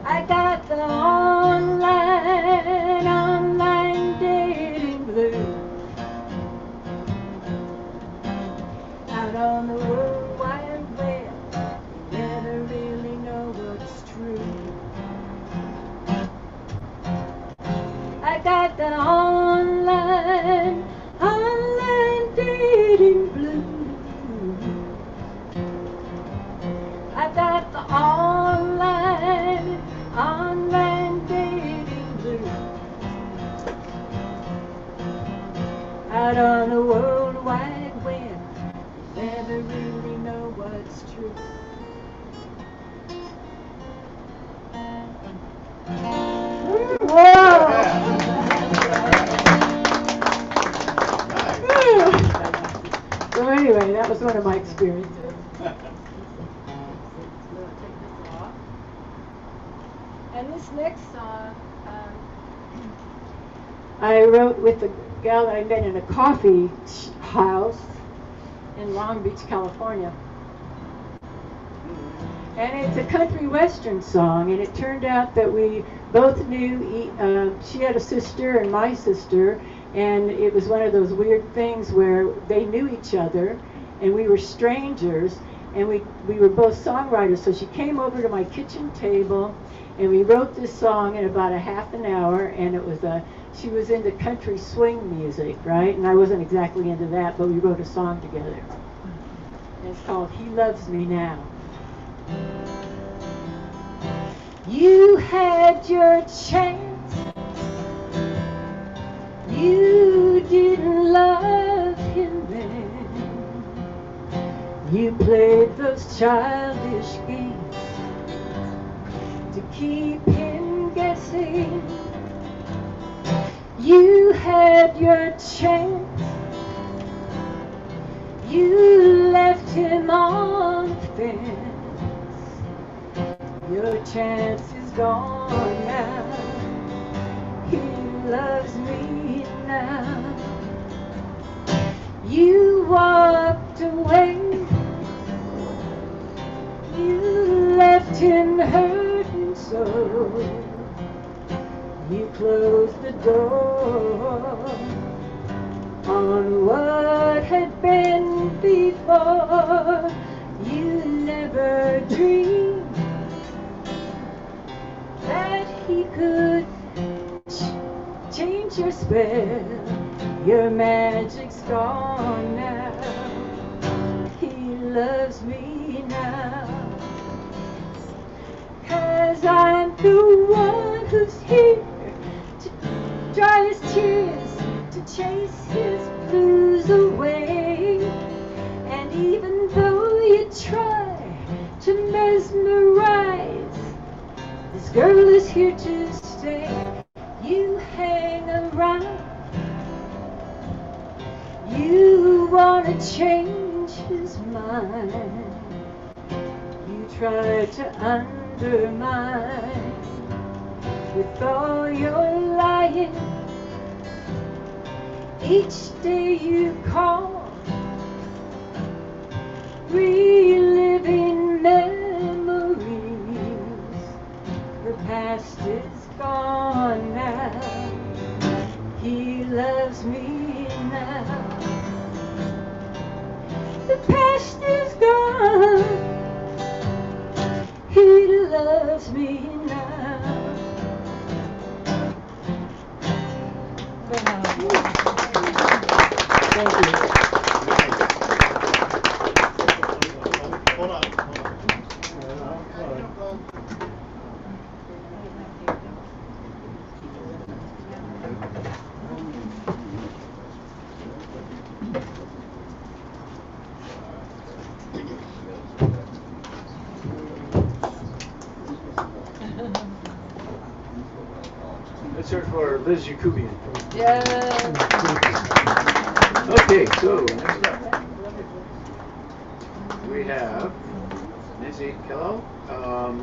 S8: I got the online dating blues. Out on the World Wide Web, never really know what's true. I got the online dating blues. I got the online dating blues. Out on the World Wide Web, never really know what's true. So anyway, that was one of my experiences. And this next song, I wrote with a gal that I met in a coffee house in Long Beach, California. And it's a country western song, and it turned out that we both knew, she had a sister and my sister, and it was one of those weird things where they knew each other, and we were strangers, and we were both songwriters. So she came over to my kitchen table, and we wrote this song in about a half an hour, and it was she was into country swing music, right? And I wasn't exactly into that, but we wrote a song together. And it's called He Loves Me Now. You had your chance. You didn't love him then. You played those childish games to keep him guessing. You had your chance. You left him on the fence. Your chance is gone now. He loves me now. You walked away. You left him hurting so. You closed the door on what had been before. You never dreamed that he could change your spell. Your magic's gone now. He loves me now. 'Cause I'm the one who's here to dry his tears, to chase his blues away. And even though you try to mesmerize, this girl is here to stay. You hang around. You wanna change his mind. You try to undermine with all your lying. Each day you call, reliving memories. The past is gone now. He loves me now. The past is gone. He loves me now. Thank you.
S3: Hold on.
S2: Let's hear it for Liz Yakubian.
S8: Yes.
S2: Okay, so next up we have Nancy Nancy Kello,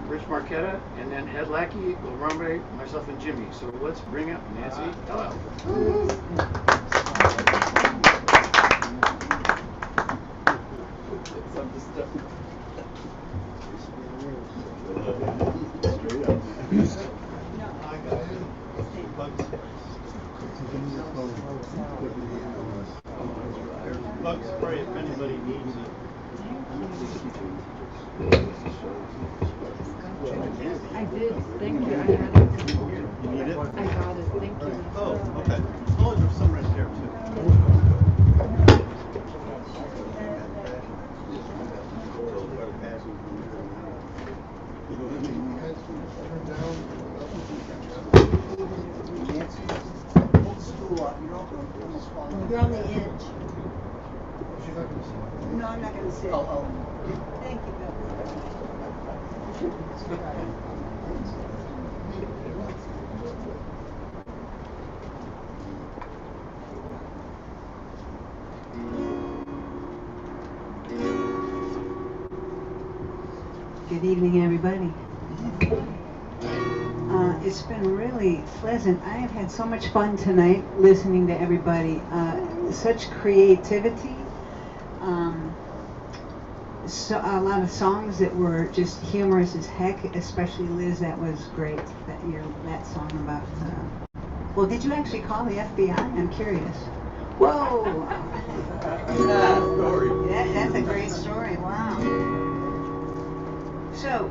S2: Rich Marquetta, and then Ed Lackey, Lamrambe, myself, and Jimmy. So let's bring up Nancy Kello.
S3: Bug spray if anybody needs it.
S10: I did, thank you. I had it.
S3: You need it?
S10: I got it, thank you.
S3: Oh, okay. Oh, there's some right there too.
S11: You're on the edge. No, I'm not gonna sit.
S3: Oh,
S11: Thank you, Bill.
S12: Good evening, everybody. It's been really pleasant. I have had so much fun tonight listening to everybody. Such creativity. So a lot of songs that were just humorous as heck, especially Liz. That was great. That song about. Well, did you actually call the FBI? I'm curious. Whoa! That's a great story. Wow. So,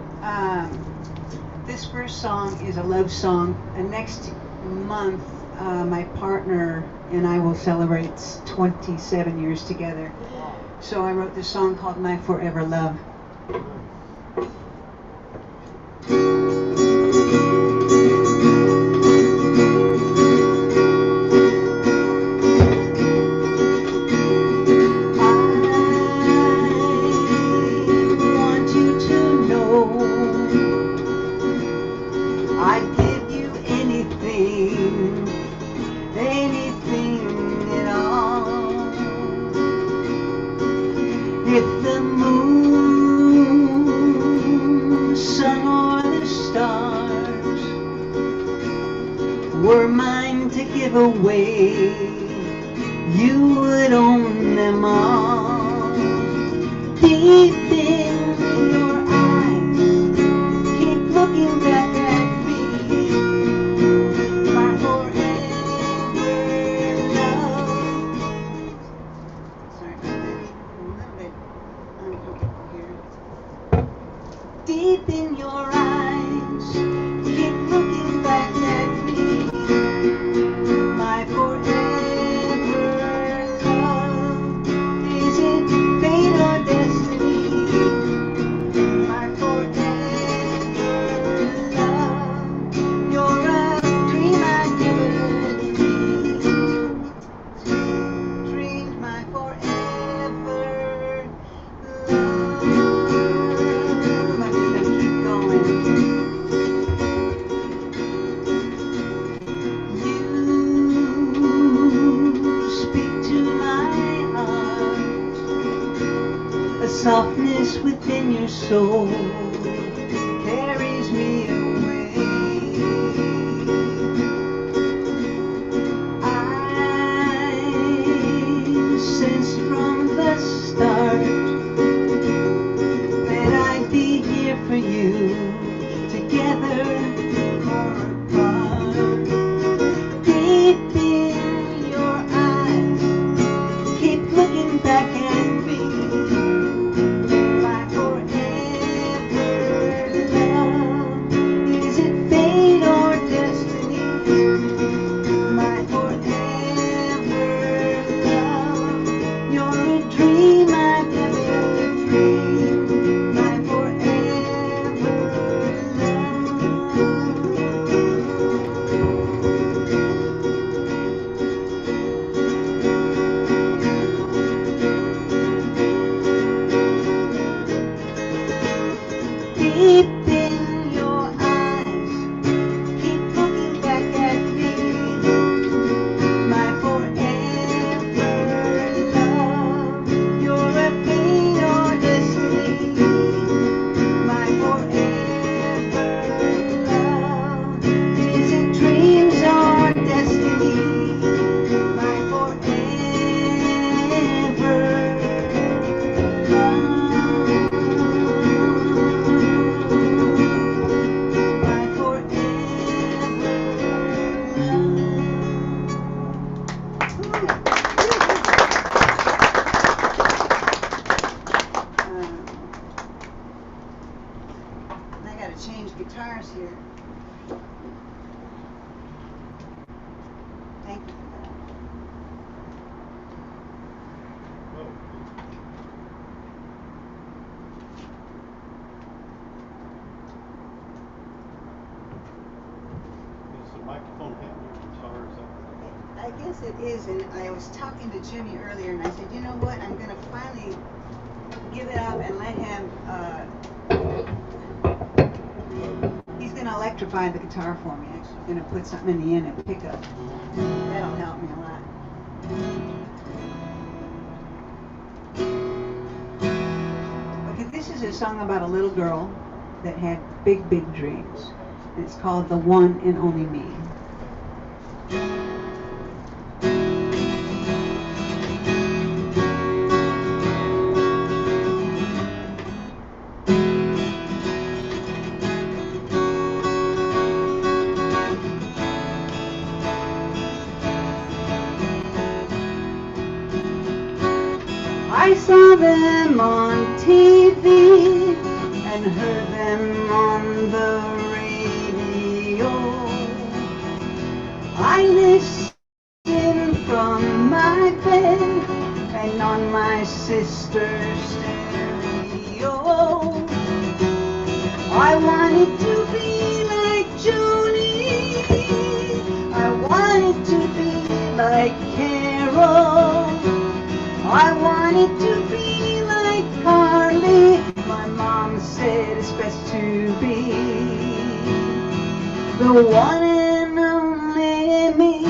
S12: this first song is a love song. Next month, my partner and I will celebrate 27 years together. So I wrote this song called My Forever Love. Were mine to give away, you would own them all. Deep in your eyes, keep looking back at me, my forever love. Sorry about that, a little bit uncomfortable here. Deep in your eyes, keep looking back at me. My forever love, is it fate or destiny? My forever love, you're a dream I never dreamed. My forever love. I'm gonna keep going. Softness within your soul carries me away. I sensed from the start that I'd be here for you, together or apart. Deep in your eyes, keep looking back at me. Yes, it is. And I was talking to Jimmy earlier, and I said, you know what? I'm going to finally give it up and let him. He's going to electrify the guitar for me. Actually, going to put something in the end and pick up. That'll help me a lot. Okay, this is a song about a little girl that had big, big dreams. It's called The One and Only Me. I saw them on TV and heard them on the radio. I listened from my bed and on my sister's stereo. I wanted to be like Joni. I wanted to be like Carol. I wanted to be like Carly. My mom said it's best to be the one and only me.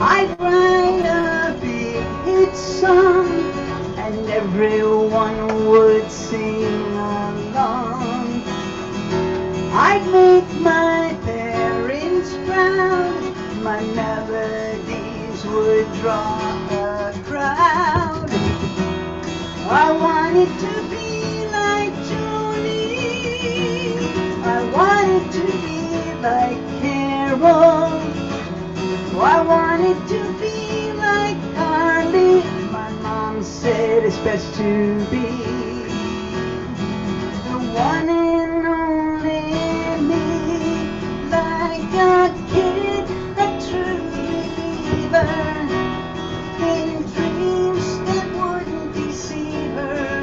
S12: I'd write a big hit song and everyone would sing along. I'd make my parents proud. My melodies would draw a crowd. I wanted to be like Joni. I wanted to be like Carol. I wanted to be like Carly. My mom said it's best to be the one and only me. Like a kid, a true believer in dreams that wouldn't deceive her.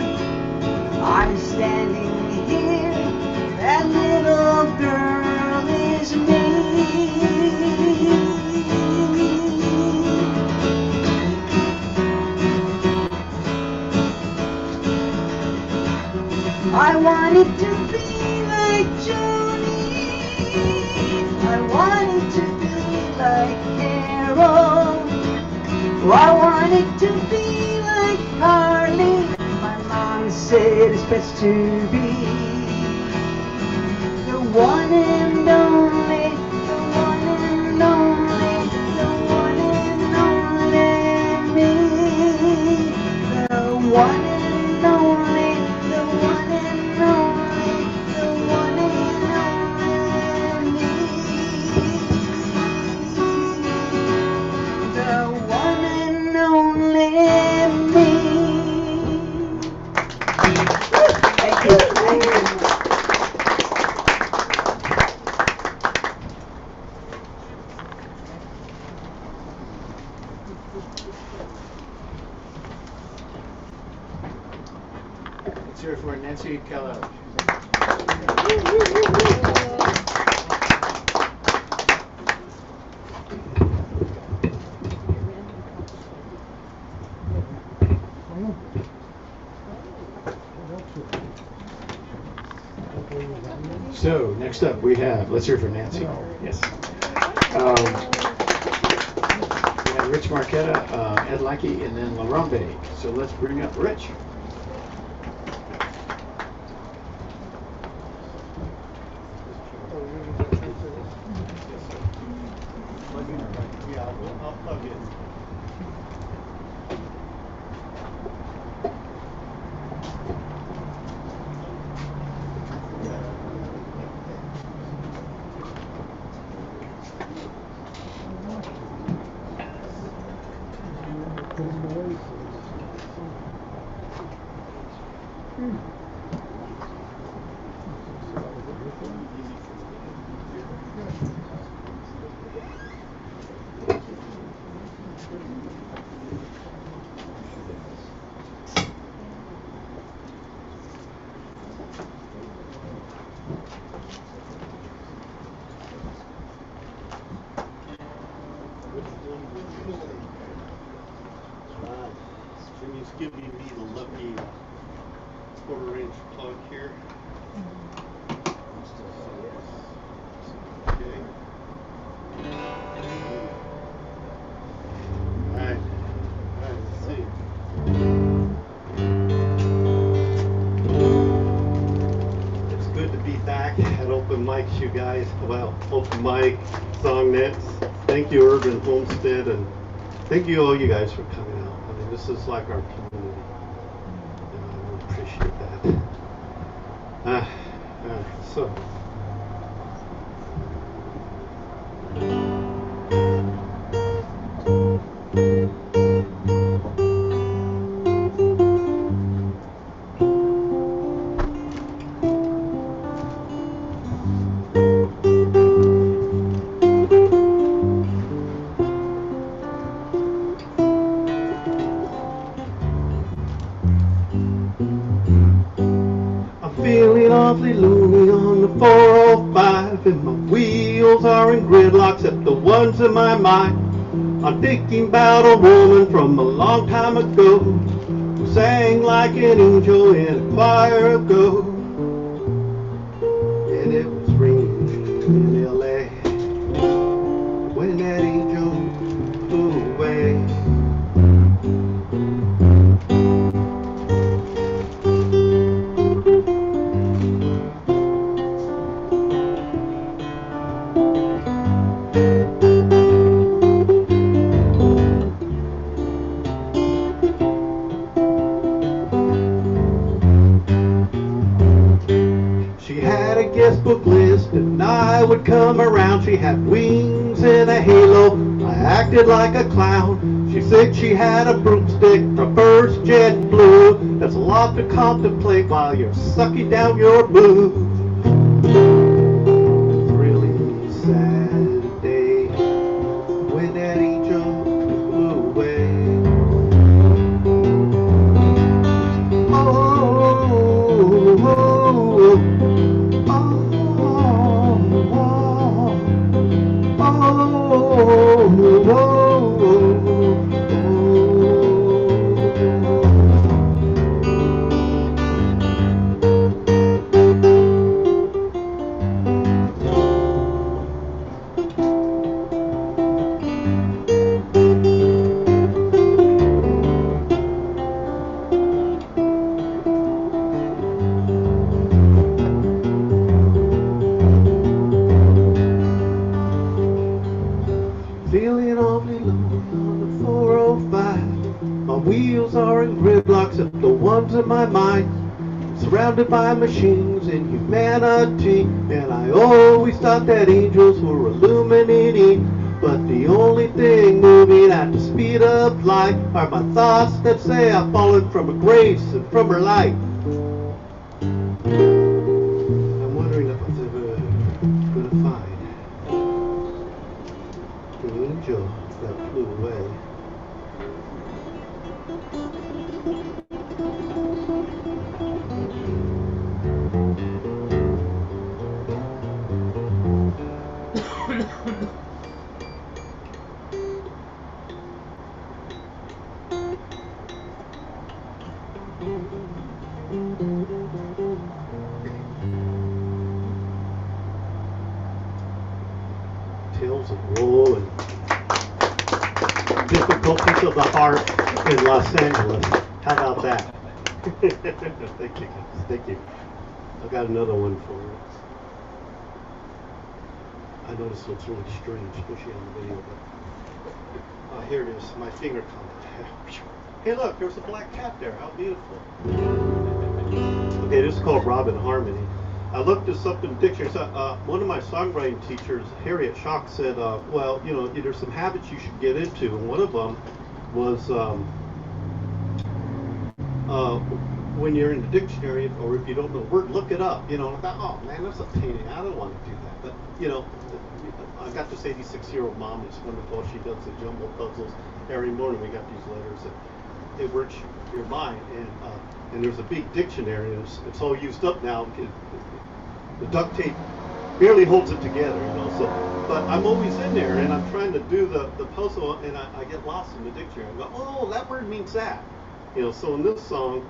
S12: I'm standing here, that little girl is me. I wanted to be like Joni. I wanted to be like Carol. I wanted to be like Carly. My mom said it's best to be the one and only, the one and only, the one and only me. The one and only, the one and only, the one and only me. The one and only me. Thank you. Thank you.
S2: Let's hear it for Nancy Keller. So, next up we have, let's hear it for Nancy. Yes. We have Rich Marquetta, Ed Lackey, and then Larambe. So let's bring up Rich.
S3: Yeah, I'll plug it.
S4: quarter range plug here. Okay. Alright, let's see. It's good to be back at open mics, you guys. Well, open mic, SongNet. Thank you, Urban Homestead, and thank you all you guys for coming out. I mean, this is like our community, and I really appreciate that. So. Feeling awfully lonely on the 405, and my wheels are in gridlock except the ones in my mind. I'm thinking about a woman from a long time ago who sang like an angel in a choir of gold. And it was raining in LA when that angel flew away. Guest book list and I would come around. She had wings and a halo. I acted like a clown. She said she had a broomstick from first jet blue. That's a lot to contemplate while you're sucking down your blues. It's really sad day when that angel flew away. Feeling awfully lonely on the 405. My wheels are in gridlock except the ones in my mind. Surrounded by machines and humanity, and I always thought that angels were illuminating. But the only thing moving at the speed of light are my thoughts that say I've fallen from her grace and from her light. I'm wondering if I was ever gonna find the angel that flew away. Tales of woe and difficulties of the heart in Los Angeles. How about that? Thank you, guys. Thank you. I've got another one for you. I know this looks really strange, especially on the video, but here it is. My finger caught it. Hey, look, there's a black cat there. How beautiful. Okay, this is called Robin Harmony. I looked this up in dictionaries. One of my songwriting teachers, Harriet Schock, said, well, you know, there's some habits you should get into, and one of them was when you're in the dictionary, or if you don't know a word, look it up. You know, I thought, oh man, that's a pain. I don't want to do that. But you know, I've got this 86-year-old mom. It's wonderful. She does the jumble puzzles every morning. We got these letters, and it works your mind. And there's a big dictionary, and it's all used up now. The duct tape barely holds it together, you know. So, but I'm always in there, and I'm trying to do the puzzle, and I get lost in the dictionary. I go, oh, that word means that, you know. So in this song,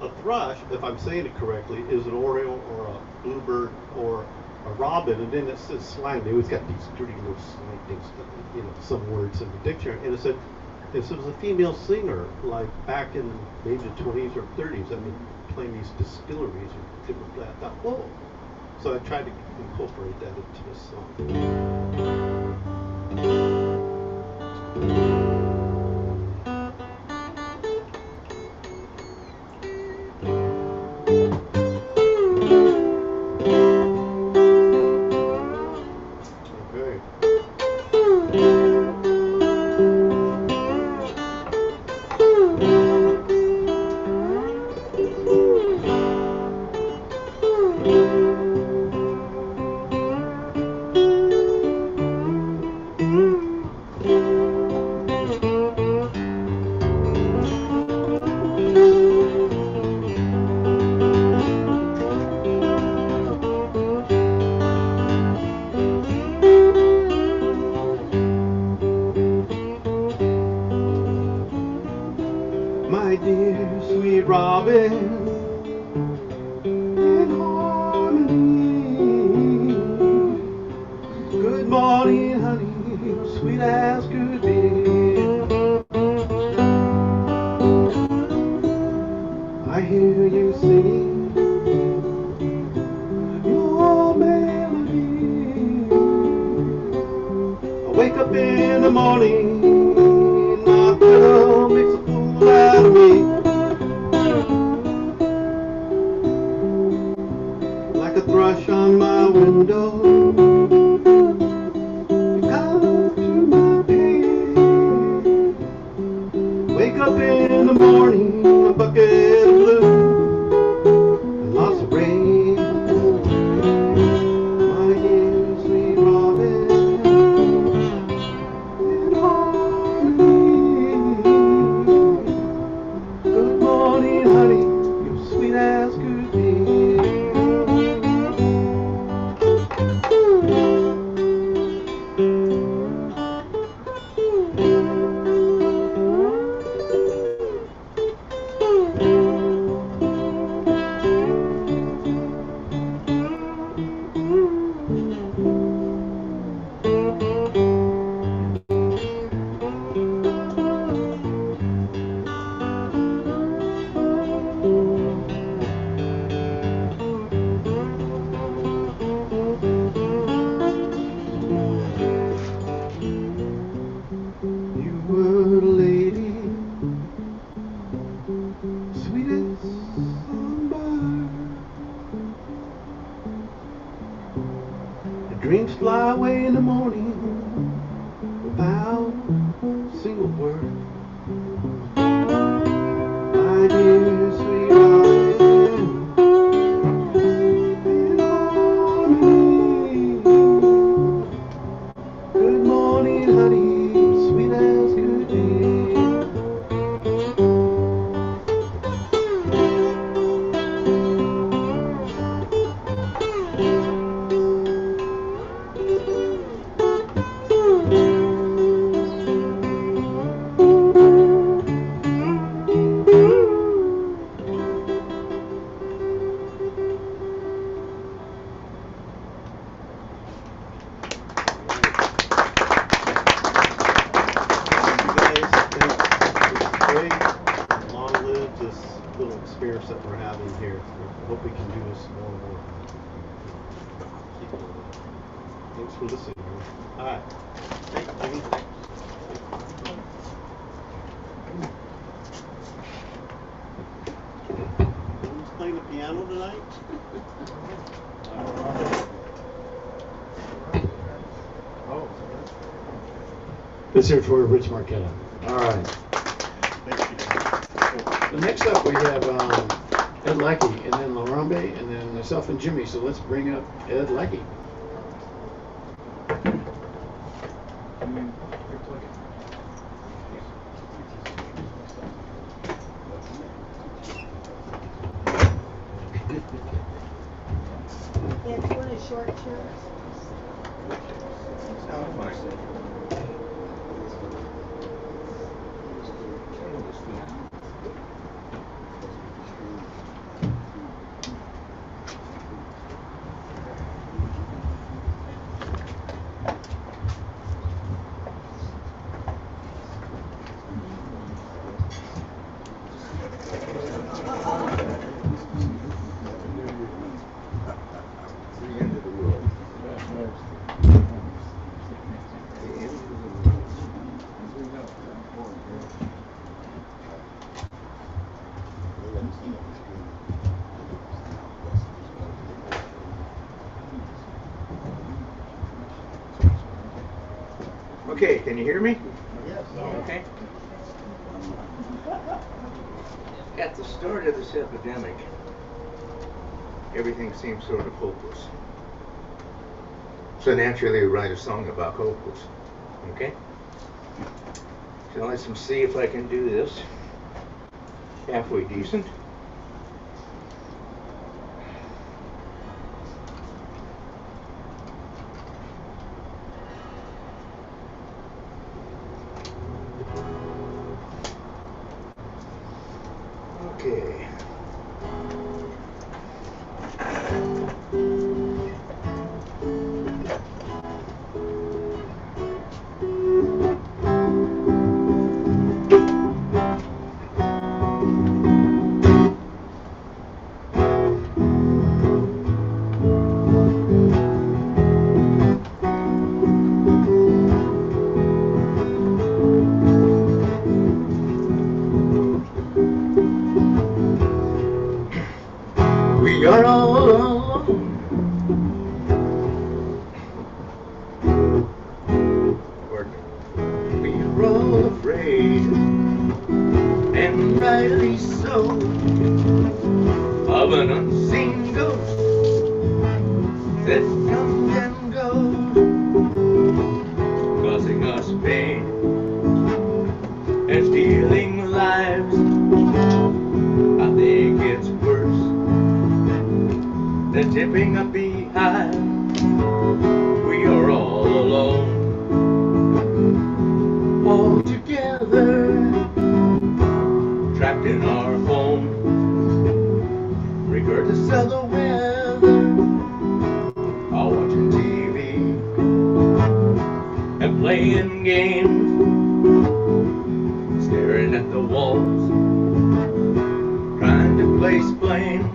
S13: a thrush, if I'm saying it correctly, is an oriole or a bluebird or a robin, and then it says slang. They always got these dirty little slang things, some words in the dictionary. And it said, if it was a female singer, like back in maybe the 20s or 30s, I mean, playing these distilleries or different that, I thought, whoa. So I tried to incorporate that into this song. My dear sweet robin, in harmony. Good morning, honey, sweet as could be. I hear you singing your melody. I wake up in the morning, my pillow makes a fool out of me. Like a thrush on my window, you come to my bed. Wake up in the morning, a bucket of blue and lots of rain. My dear sweet robin, in harmony. Good morning, honey, you're sweet as could be. You were the lady, sweetest songbird. The dreams fly away in the morning without a single word. My dear sweet robin, in harmony. Good morning, honey, sweet as could be. Long live this little experience that we're having here. I hope we can do this more and more. Keep it going. Thanks for listening. All right. Thank you. Who's playing the piano tonight?
S2: Let's hear it for Rich Marquetta. All right. So next up we have Ed Lackey, and then Larambe, and then myself and Jimmy. So let's bring up Ed Lackey.
S11: Yeah, do you want a short shirt?
S14: Okay, can you hear me?
S3: Yes.
S14: Okay. At the start of this epidemic, everything seemed sort of hopeless. So naturally, I write a song about hopeless. Okay? So let's see if I can do this halfway decent. Okay. We are all alone. We're all afraid, and rightly so, of an unseen ghost that comes and goes, causing us pain and stealing lives. I think it's worse than tipping a beehive. We are all alone, all together, trapped in our home, regardless of the weather. I'll watching TV and playing games, staring at the walls, trying to place blame.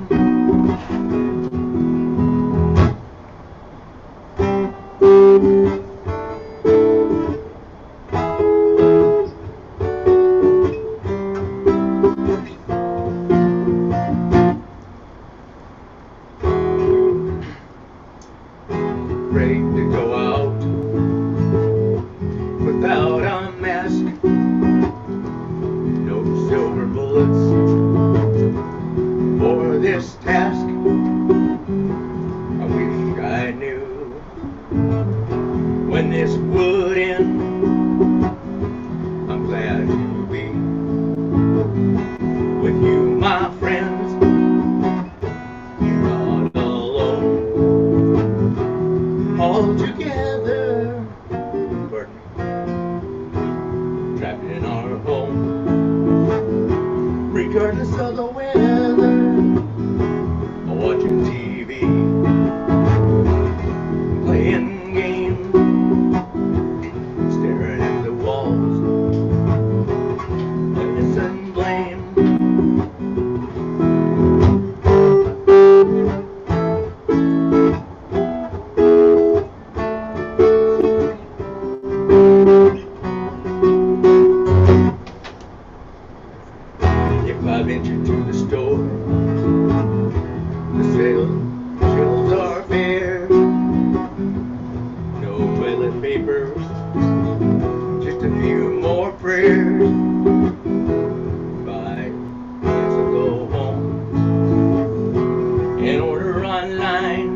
S14: Afraid to go out without a mask. No silver bullets for this task. I wish I knew when this would end. I'm glad to be with you, my friends. You're not alone, all together, pardon me, trapped in our home, regardless of the weather, watching TV, playing games, staring at the walls, and blame. If I venture to the store, the shelves are bare. No toilet paper, just a few more prayers. If I guess I'll go home and order online.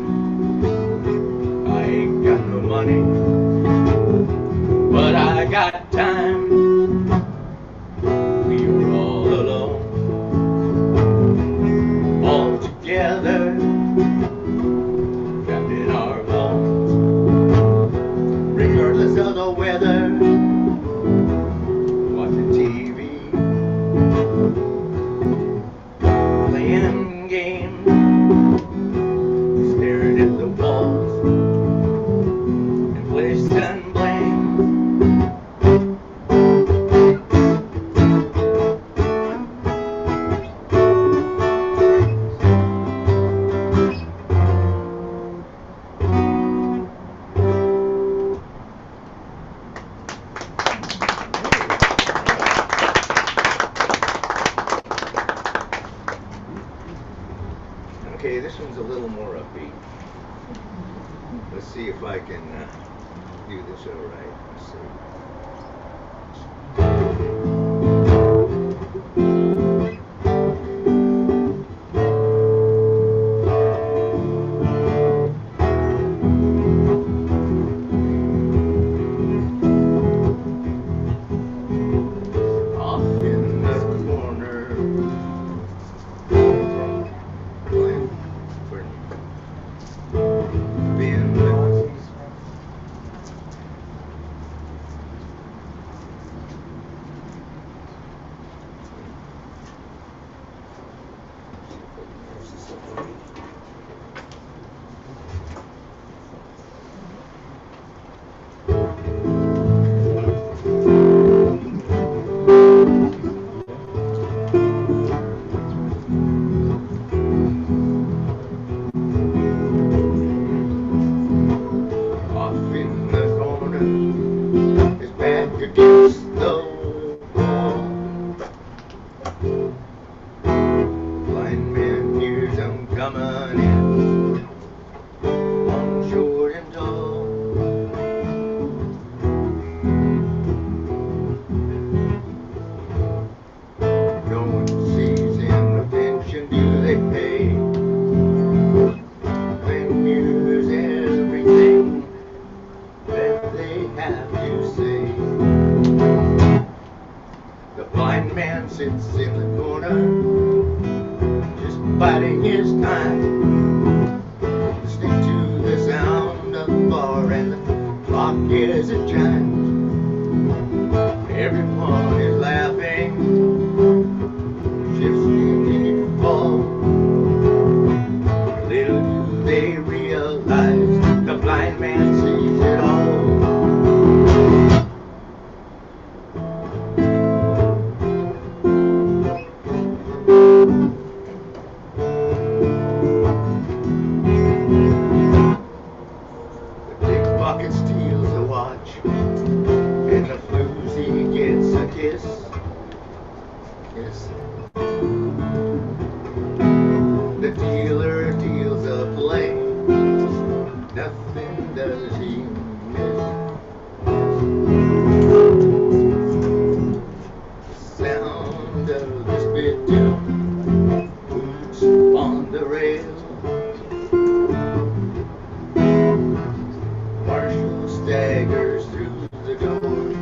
S14: I ain't got no money, but I got time. We are all alone, all together, trapped in our homes, regardless of the weather, watching TV, playing games, staring at the walls, and placing blame. Okay, this one's a little more upbeat. Let's see if I can do this all right. Let's see. as a giant. Everyone is laughing. Chips continue to fall. Little do they realize the blind man sees it all. The pickpocket steals a watch, and the floozy gets a kiss. Yes. The dealer deals a play. Nothing does he miss. The sound of the spittoon moves on the rail. Marshal staggers through the door.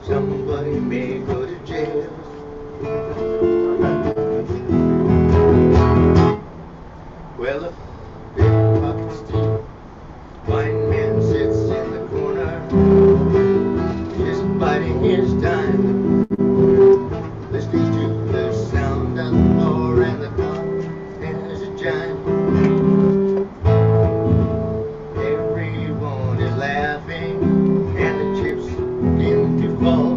S14: Somebody may go to jail. Well, a pickpocket steal. Blind man sits in the corner, just biding his time, listening to the sound of the floor and the clock as a chime. Everyone is laughing, and the chips begin to fall.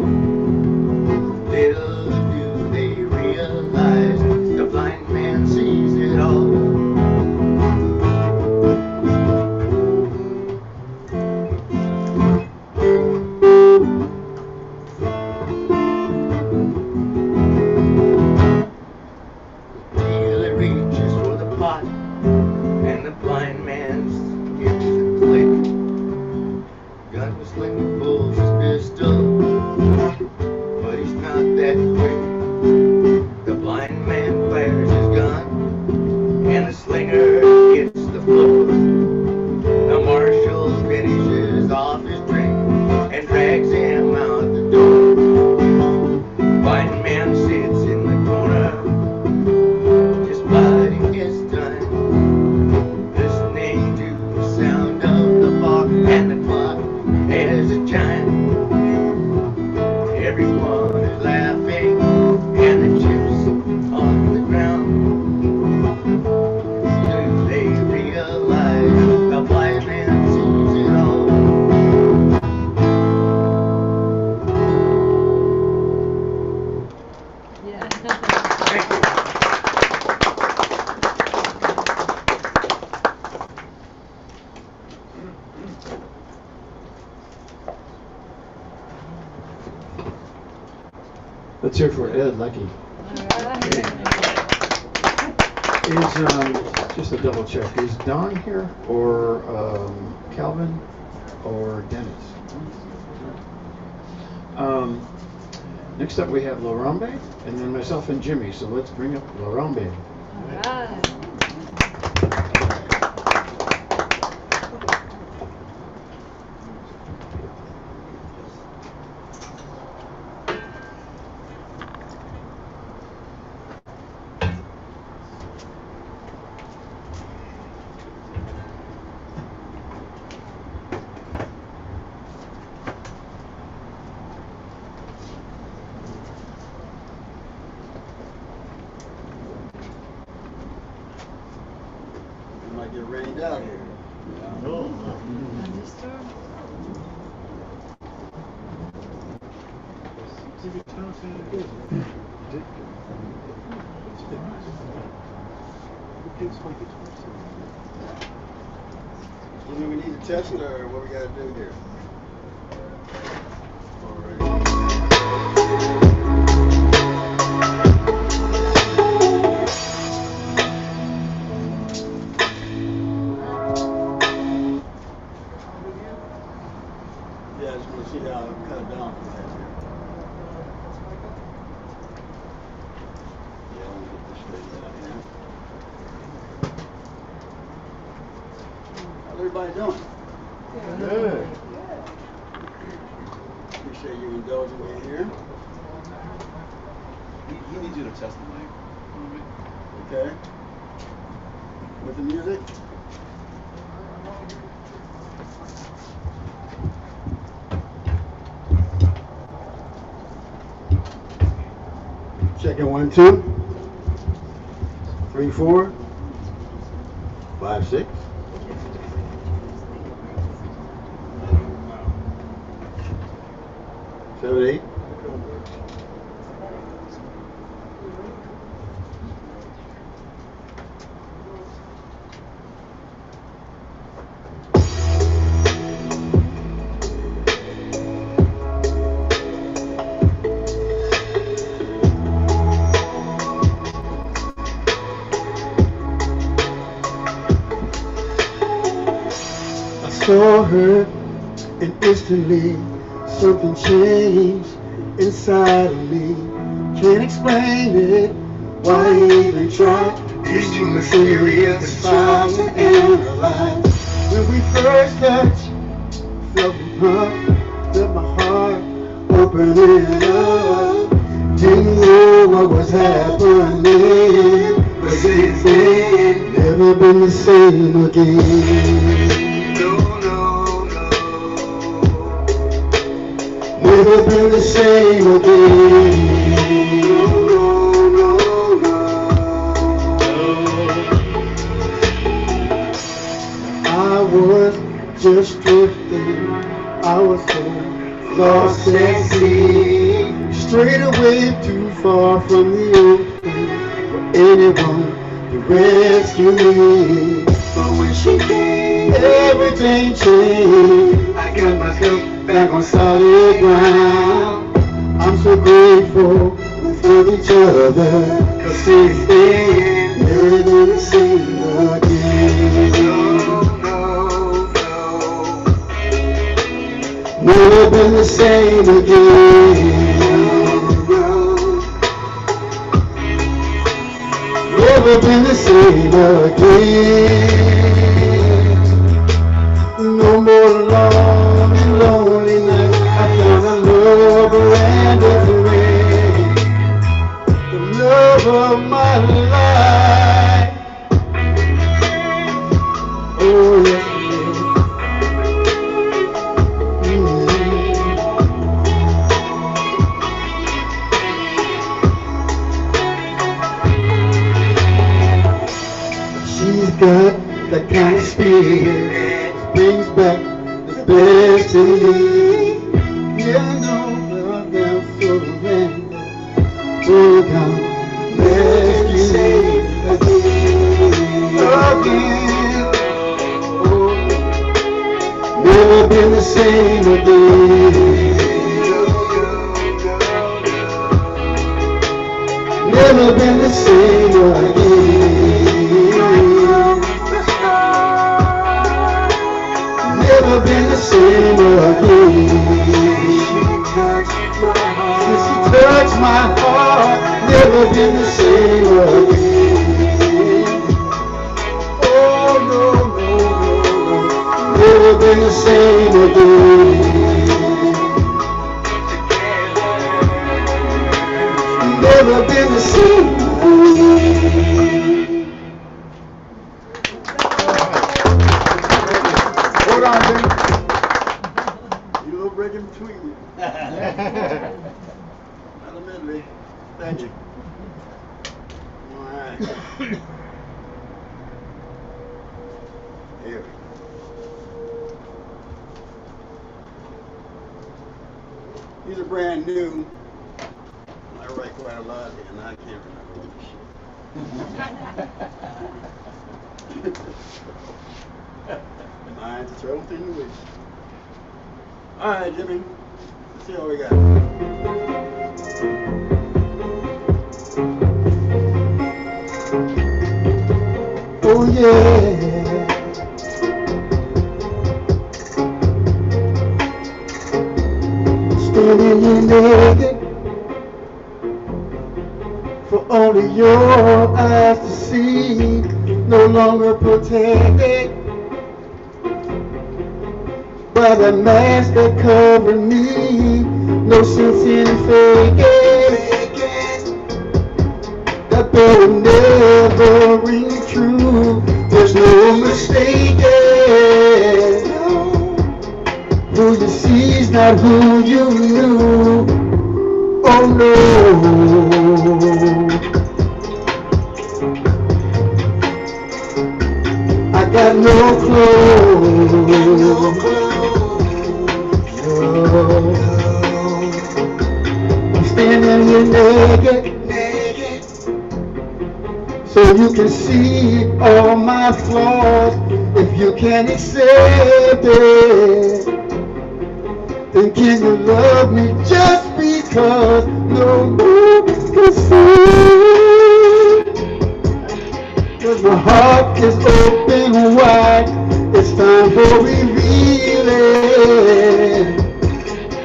S14: Little do they realize the blind man sees it all. Dealer reaches for the pot, and the blind man gives a click. Gunslinger pulls his pistol, but he's not that quick. The blind man fires his gun, and the slinger hits the floor. The marshal finishes off his drink and drags him out the door. Blind man sits in the corner, just biding his time, listening to the sound of the clock and the clock as it chimes. Everyone is laughing, and the chips on the ground. Do they realize the blind man sees it all?
S10: Yeah.
S14: Thank you.
S2: Let's hear for Ed Lecky. Is just a double check. Is Don here, or Calvin, or Dennis? Next up we have Larambe, and then myself and Jimmy. So let's bring up Larambe.
S10: Alright.
S3: It might get rained out here.
S10: Thunderstorm?
S3: What do we need to test it, or what we gotta do here? Yeah, I just want to see how it cut it down for that here. Yeah, I want to get this straightened out here. How's everybody doing?
S9: Good.
S3: Appreciate you indulging me here.
S6: He needs you to test the mic.
S3: Okay. With the music?
S15: Checking 1, 2, 3, 4, 5, 6. Seven, 8. I saw her and instantly something changed inside of me. Can't explain it, why even try? It's too mysterious, try to analyze. When we first touched, felt the pump, felt my heart opening up. Didn't know what was happening, but since then, never been the same again. Never been the same again. I was just drifting. I was so lost at sea. Straight away too far from the ocean for anyone to rescue me. But when she came, everything changed. I got myself back on solid ground. I'm so grateful we found each other, 'cause since then, never been the same again. Never been the same again. Never been the same again. No more long and lonely nights. I found a lover and a friend, the love of my life. Oh yes, she's got that kind of spirit, brings back the best in me. Yeah, no love now surrender. Oh God, rescue me again. Oh, never been the same again. Never been the same again. Never been the same again. Since she touched my heart, never been the same again. Oh no, no, no, no, never been the same again. Never been the same again.
S1: Hold on, Jim. You little break in between you. Not a medley. Thank you. All right. Here. These are brand new. I write quite a lot, and I can't remember what shit. Mine's a throw thing to wish. All right, Jimmy. Let's see what we got. Oh yeah. Standing here naked for only your eyes to see, no longer protected by the mask that covered me. No sense in faking, that better never ring true. There's no mistaking, who you see is not who you knew. Oh no.
S15: got no clothes. I'm standing here naked, so you can see all my flaws. If you can't accept it, then can you love me just because no one can see? Cause my heart is open wide, it's time for revealing.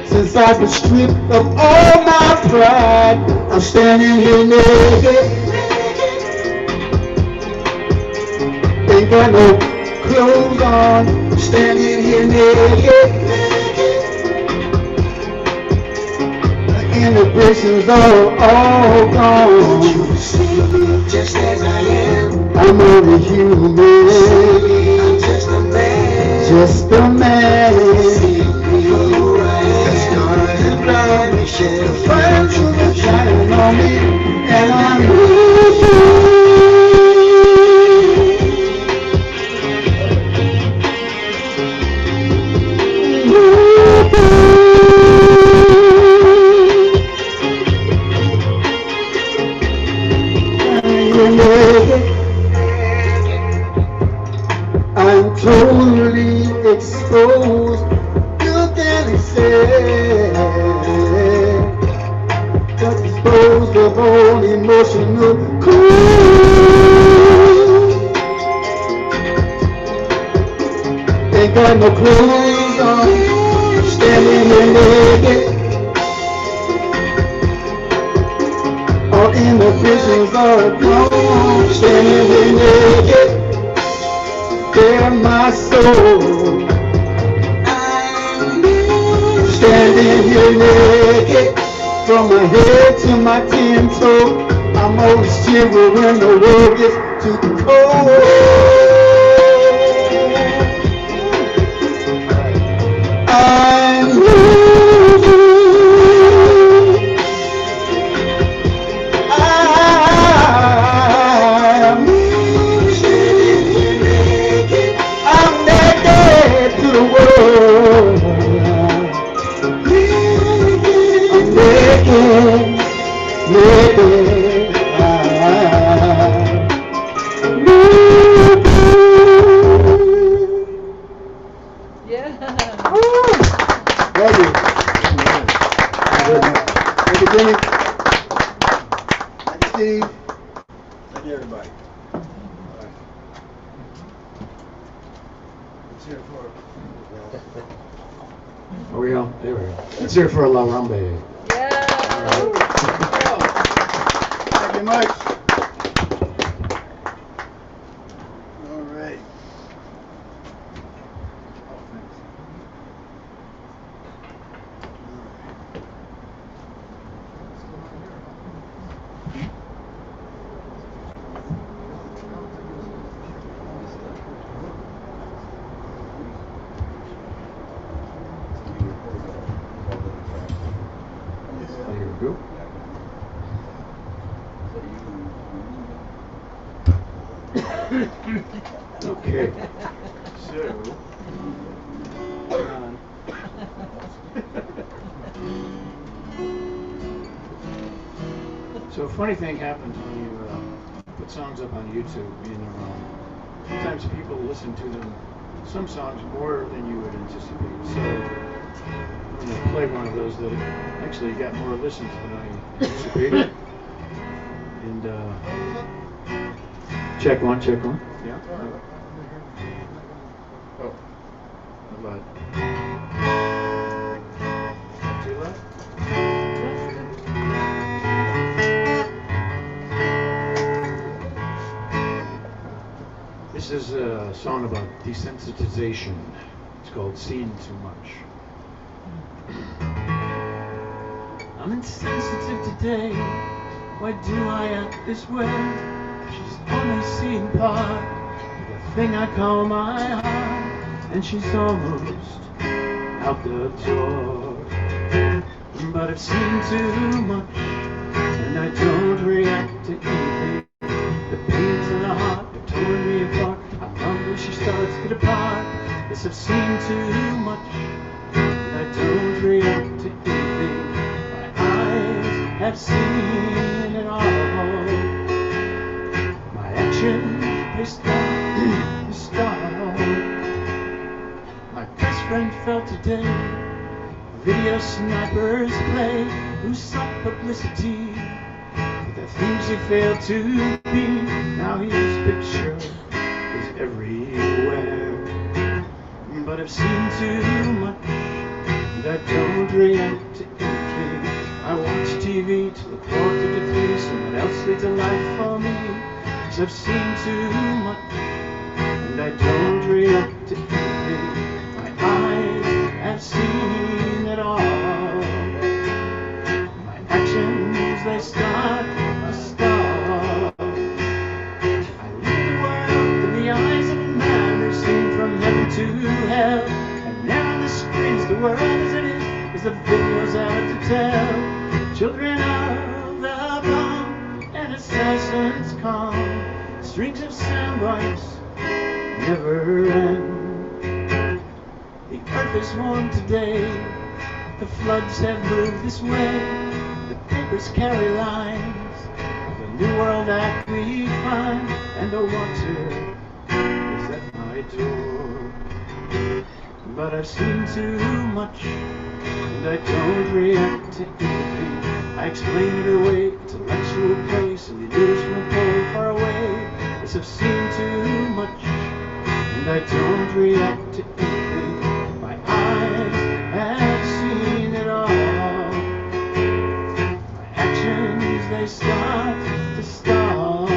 S15: Since I've been stripped of all my pride, I'm standing here naked. Ain't got no clothes on, standing here naked. The inhibitions are all gone. Just as I am, I'm only human. I'm just a man. Just a man. The stars and blind me, shed a fire sugar shining on me, and I'm I'm totally exposed. You can accept, but disposed of all emotional clothes. Ain't got no clothes on, standing here naked. All inhibitions are gone, standing here naked. Bare my soul, standing here naked, from my head to my 10 toe. I'm always shivering when the world gets too cold. I'm losing. I'm naked to the world. I'm naked, naked.
S5: Yeah.
S15: Thank you. Thank you, Jimmy. Thank you, Steve.
S3: Thank you, everybody.
S15: Let's hear it for
S2: Are we on? There we go. Let's hear it for La Rambe.
S15: Thank you much. All right.
S2: There we go. Okay. So a funny thing happens when you put songs up on YouTube, sometimes people listen to them, some songs more than you would anticipate. So I'm going to play one of those that actually got more listens than I anticipated. And check one. Yeah. Oh, not loud. Too loud? This is a song about desensitization. It's called Seen Too Much. I'm insensitive today. Why do I act this way? She's only seen part of the thing I call my heart, and she's almost out the door. But I've seen too much, and I don't react to anything. The pains in the heart have torn me apart. I she starts to depart. Yes, I've seen too much, and I don't react to anything. My eyes have seen it all. My actions, they stall. My best friend fell today. Video snipers play, who sought publicity for the things he failed to be. Now his picture is everywhere. But I've seen too much, and I don't react to anything. I watch TV till the quarter to 3, someone else leads a life for me. 'Cause I've seen too much, and I don't react to anything. My eyes have seen it all. My actions, they start to stall. I live the world in the eyes of a man who's seen from heaven to hell. And there on the screens, the world as it is the videos out to tell. Children of the bomb and assassins come. Strings of sound bites never end. The earth is warm today. The floods have moved this way. The papers carry lines of the new world that we find. And the water is at my door. But I've seen too much, and I don't react to anything. I explain it away, intellectual place, and the news won't go far away. Yes, I've seen too much, and I don't react to anything. My eyes have seen it all. My actions, they start to stall.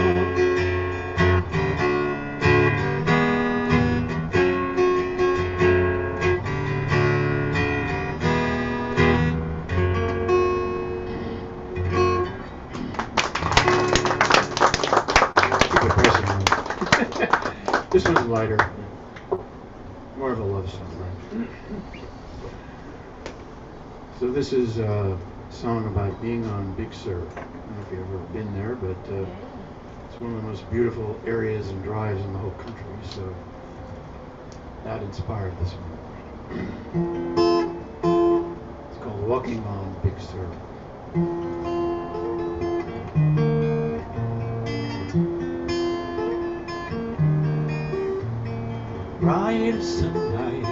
S2: This one's lighter, more of a love song, right? So this is a song about being on Big Sur. I don't know if you've ever been there, but it's one of the most beautiful areas and drives in the whole country. So that inspired this one. It's called Walking on Big Sur. Bright sunlight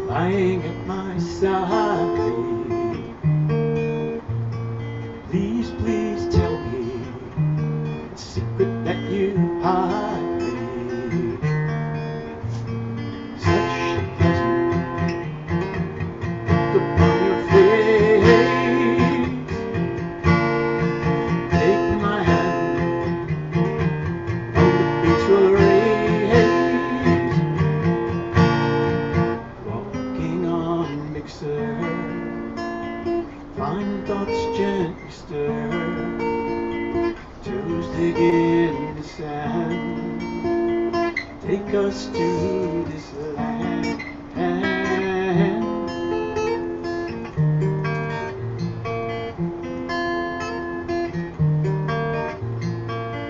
S2: lying at my side. Please tell me the secret that you hide. Such a pleasant look upon your face. Take my hand, on the beach we'll race. Fine thoughts gently stir, toes dig in the sand, take us to this land.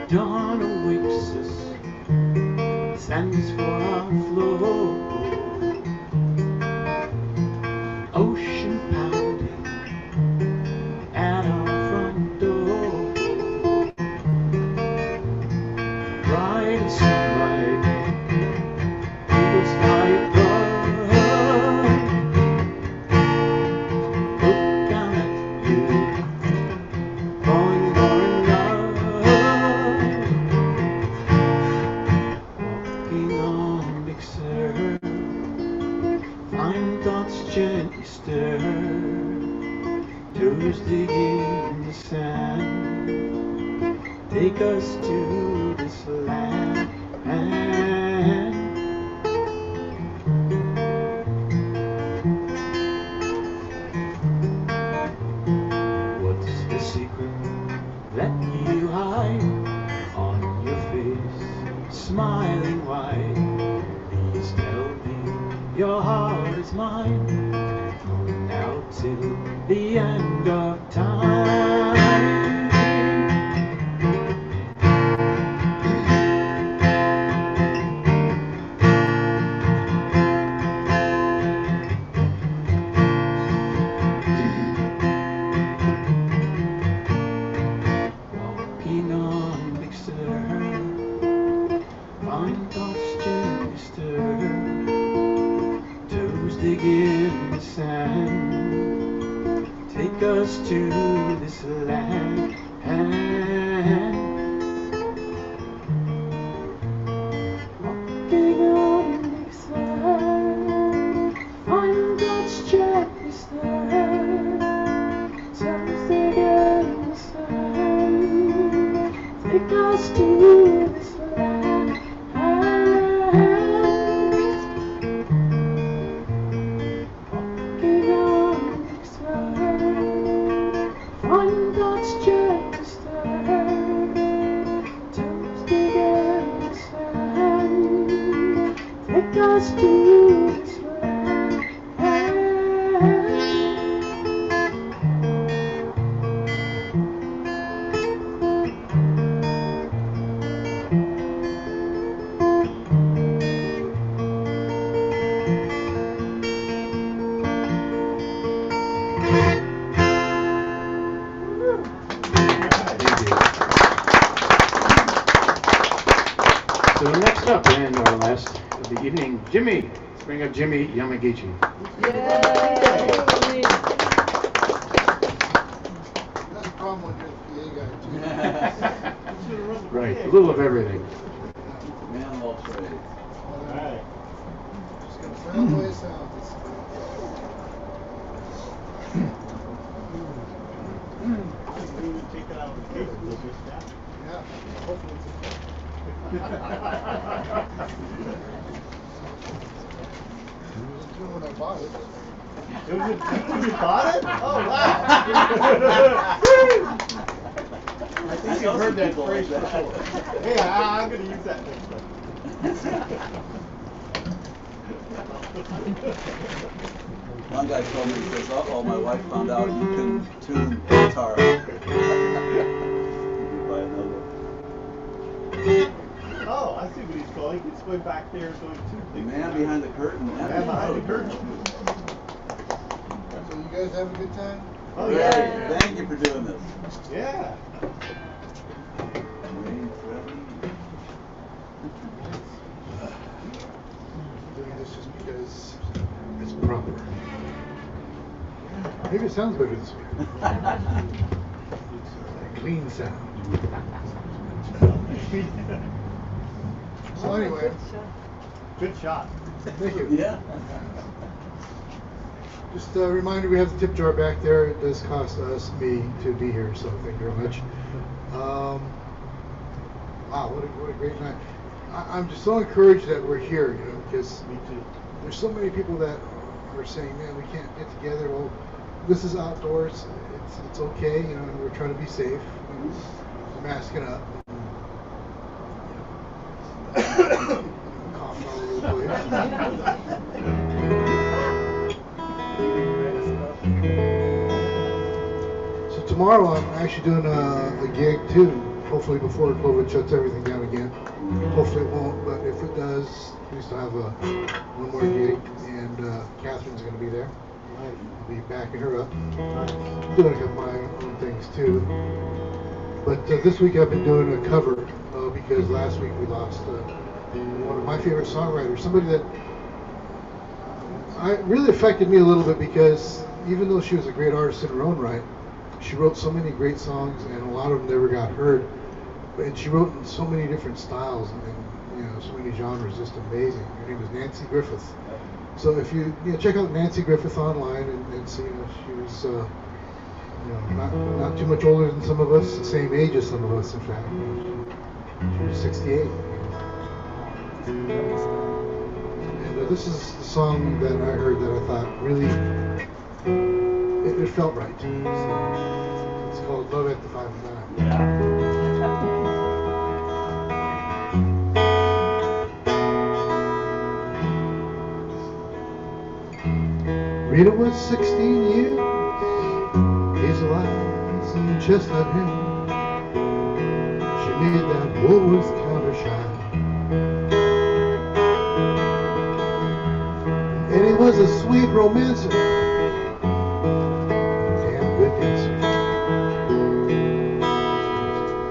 S2: Dawn awakes us, sands for our floor, ocean pounding at our front door. Bright as sunlight, eagles fly above. Look down at you, falling more in love. Walking on Big Sur, fine thoughts gently stir, toes dig in the sand, take us to this land. What's the secret that you hide on your face, smiling wide? Please tell me your heart is mine, from now till the end of time.
S7: dig in the sand, take us to this land. Walking on this land, find God's checklist there. Toes dig in the sand, take us to this land. Walking on this land, find God's checklist there. Toes dig in the sand, take us to this land.
S2: So next up, and our last of the evening, Jimmy. Let's bring up Jimmy Yamagichi.
S1: That's a problem when you're the PA guy too.
S2: Right, a little of everything.
S6: Man of all trades.
S13: Alright.
S1: Just gonna sound the way it sounds.
S13: Take that out of the case, we'll just that.
S1: Yeah, hopefully it's when I bought it.
S13: It was you bought it? Oh wow!
S1: I think you've heard that phrase before.
S13: Hey, I'm gonna use that next time.
S6: One guy told me, he says, uh-oh, my wife found out you can tune guitar. You buy another.
S13: Oh, I see what he's going. He's going back there and going to
S6: The man behind the curtain.
S13: Man behind the curtain.
S1: So you guys have a good time?
S13: Oh
S6: Great.
S13: yeah.
S6: Thank you for doing this.
S13: Yeah.
S1: Doing this just because it's proper. Maybe it sounds better this way. It's a clean sound. So anyway,
S13: Good shot.
S1: thank you.
S6: Yeah.
S1: Just a reminder, we have the tip jar back there. It does cost me to be here, so thank you very much. Wow, what a great night. I'm just so encouraged that we're here, you know, because there's so many people that are saying, man, we can't get together. Well, this is outdoors. It's okay, you know, and we're trying to be safe. We're masking up. Coughing all over the place. So tomorrow I'm actually doing a gig too. Hopefully before COVID shuts everything down again. Hopefully it won't, but if it does, we still have one more gig, and Catherine's going to be there. I'll be backing her up. Doing a couple of my own things too. But this week I've been doing a cover because last week we lost one of my favorite songwriters, somebody that really affected me a little bit because even though she was a great artist in her own right, she wrote so many great songs and a lot of them never got heard. And she wrote in so many different styles and you know, so many genres, just amazing. Her name was Nancy Griffith. So if you check out Nancy Griffith online and see, she was not too much older than some of us, the same age as some of us, in fact. She was 68. And this is the song that I heard that I thought really, it felt right. So it's called Love at the 5 and 9. Rita was 16 years, hazel eyes and chestnut hair. She made that Woolworth counter shine. And he was a sweet romancer, damn good dancer.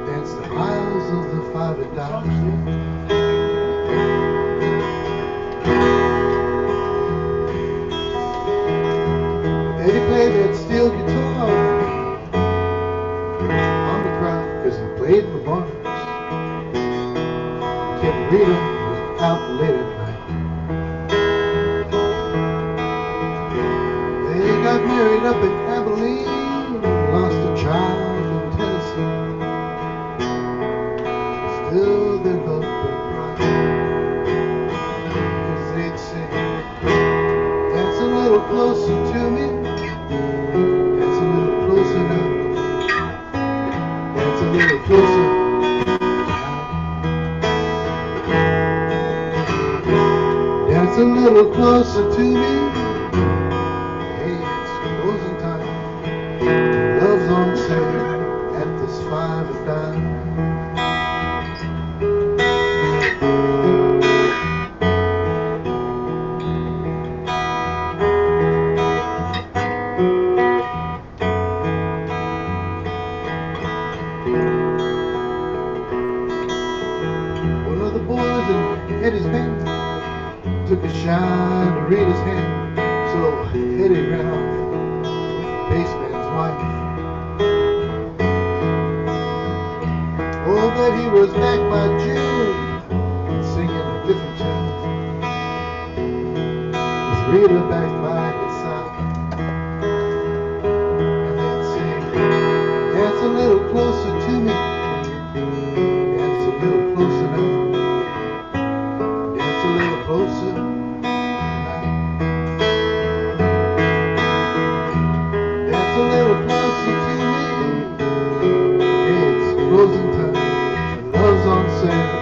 S1: Danced the aisles of the 5 and dime. late at night. They got married up in Abilene, lost a child in Tennessee. Still their love burned bright, 'cause they'd say, dance a little closer to me, dance a little closer now, dance a little closer. Dance a little closer to me. Hey, it's closing time. Love's on sale at this 5 and dime. One of the boys in Eddie's band took a shine to read his hand, so Eddie ran off with the bassman's wife. Oh, but he was back by June, singing a different tune, with Rita back by his side. And they'd sing, dance a little closer to me, dance a little closer now, dance a little closer. Dance a little closer to me. It's closing time and love's on sale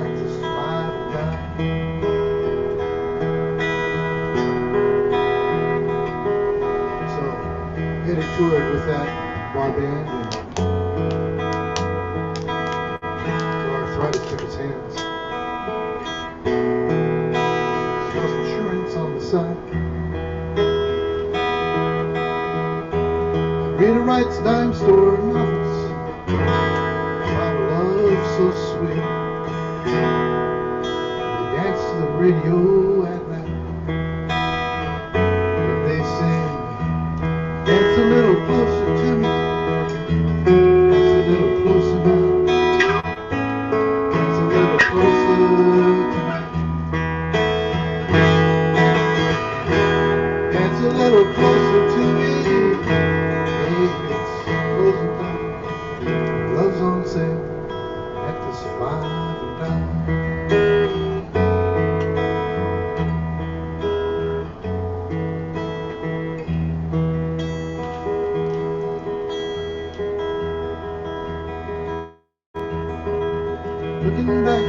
S1: at this 5 and dime. So Eddie toured with that bar band, and arthritis took his hands. Sells insurance on the side. Rita writes dime store novels about love so sweet. They dance to the radio at night, and they sing, dance a little closer to me, dance a little closer now, dance a little closer tonight, dance a little closer to me. It's closing time, love's on sale at this 5 and dime. Looking back,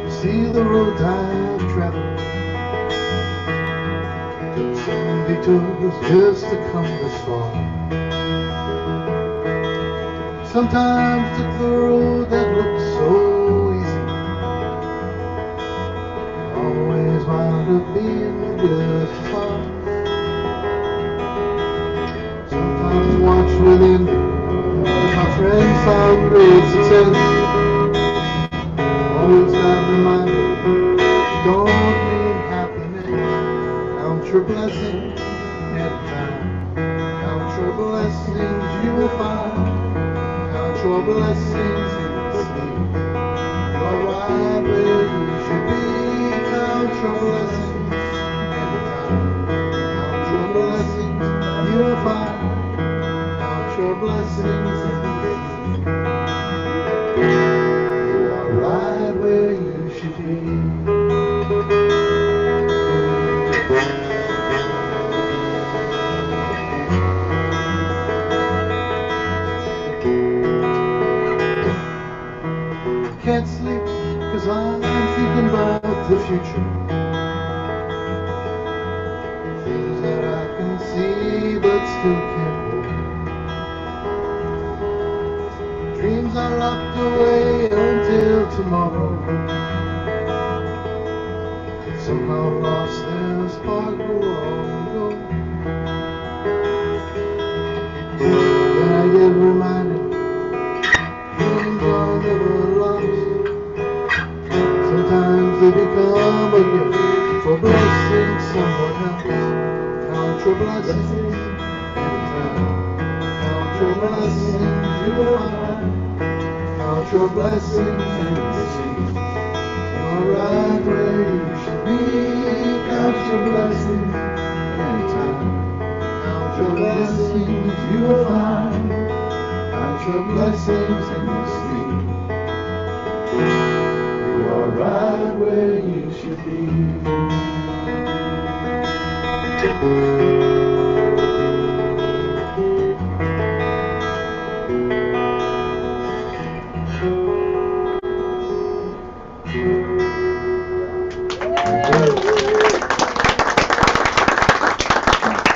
S1: you see the roads I've traveled. Took some detours just to come this far. Sometimes took the road that looked so easy, always wound up being just as far. Sometimes watched with envy as my friends found great success. Always got reminded, don't need happiness. Count your blessings every time. Count your blessings, you will find. Count your blessings in the sleep. You're right where you should be. Count your blessings every time. Count your blessings, you will find. Count your blessings in the sleep. You are right where you should be. Can't sleep 'cause I'm thinking about the future. Things that I can see but still can't hold. Dreams are locked away until tomorrow. Somehow lost their spark long ago. Then I get reminded, dreams are never lost. Sometimes they become a gift for blessing someone else. Count your blessings every time. Count your blessings, you will find. Count your blessings and see. You're right where you the blessings in your sleep. You are right where you should be.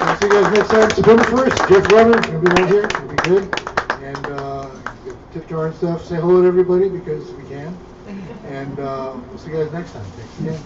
S1: I'll see you guys next time, September 1st. Jeff Rubber, gonna be right here, it'll be good. And get the tip jar and stuff. Say hello to everybody because we can. And we'll see you guys next time. Thanks again.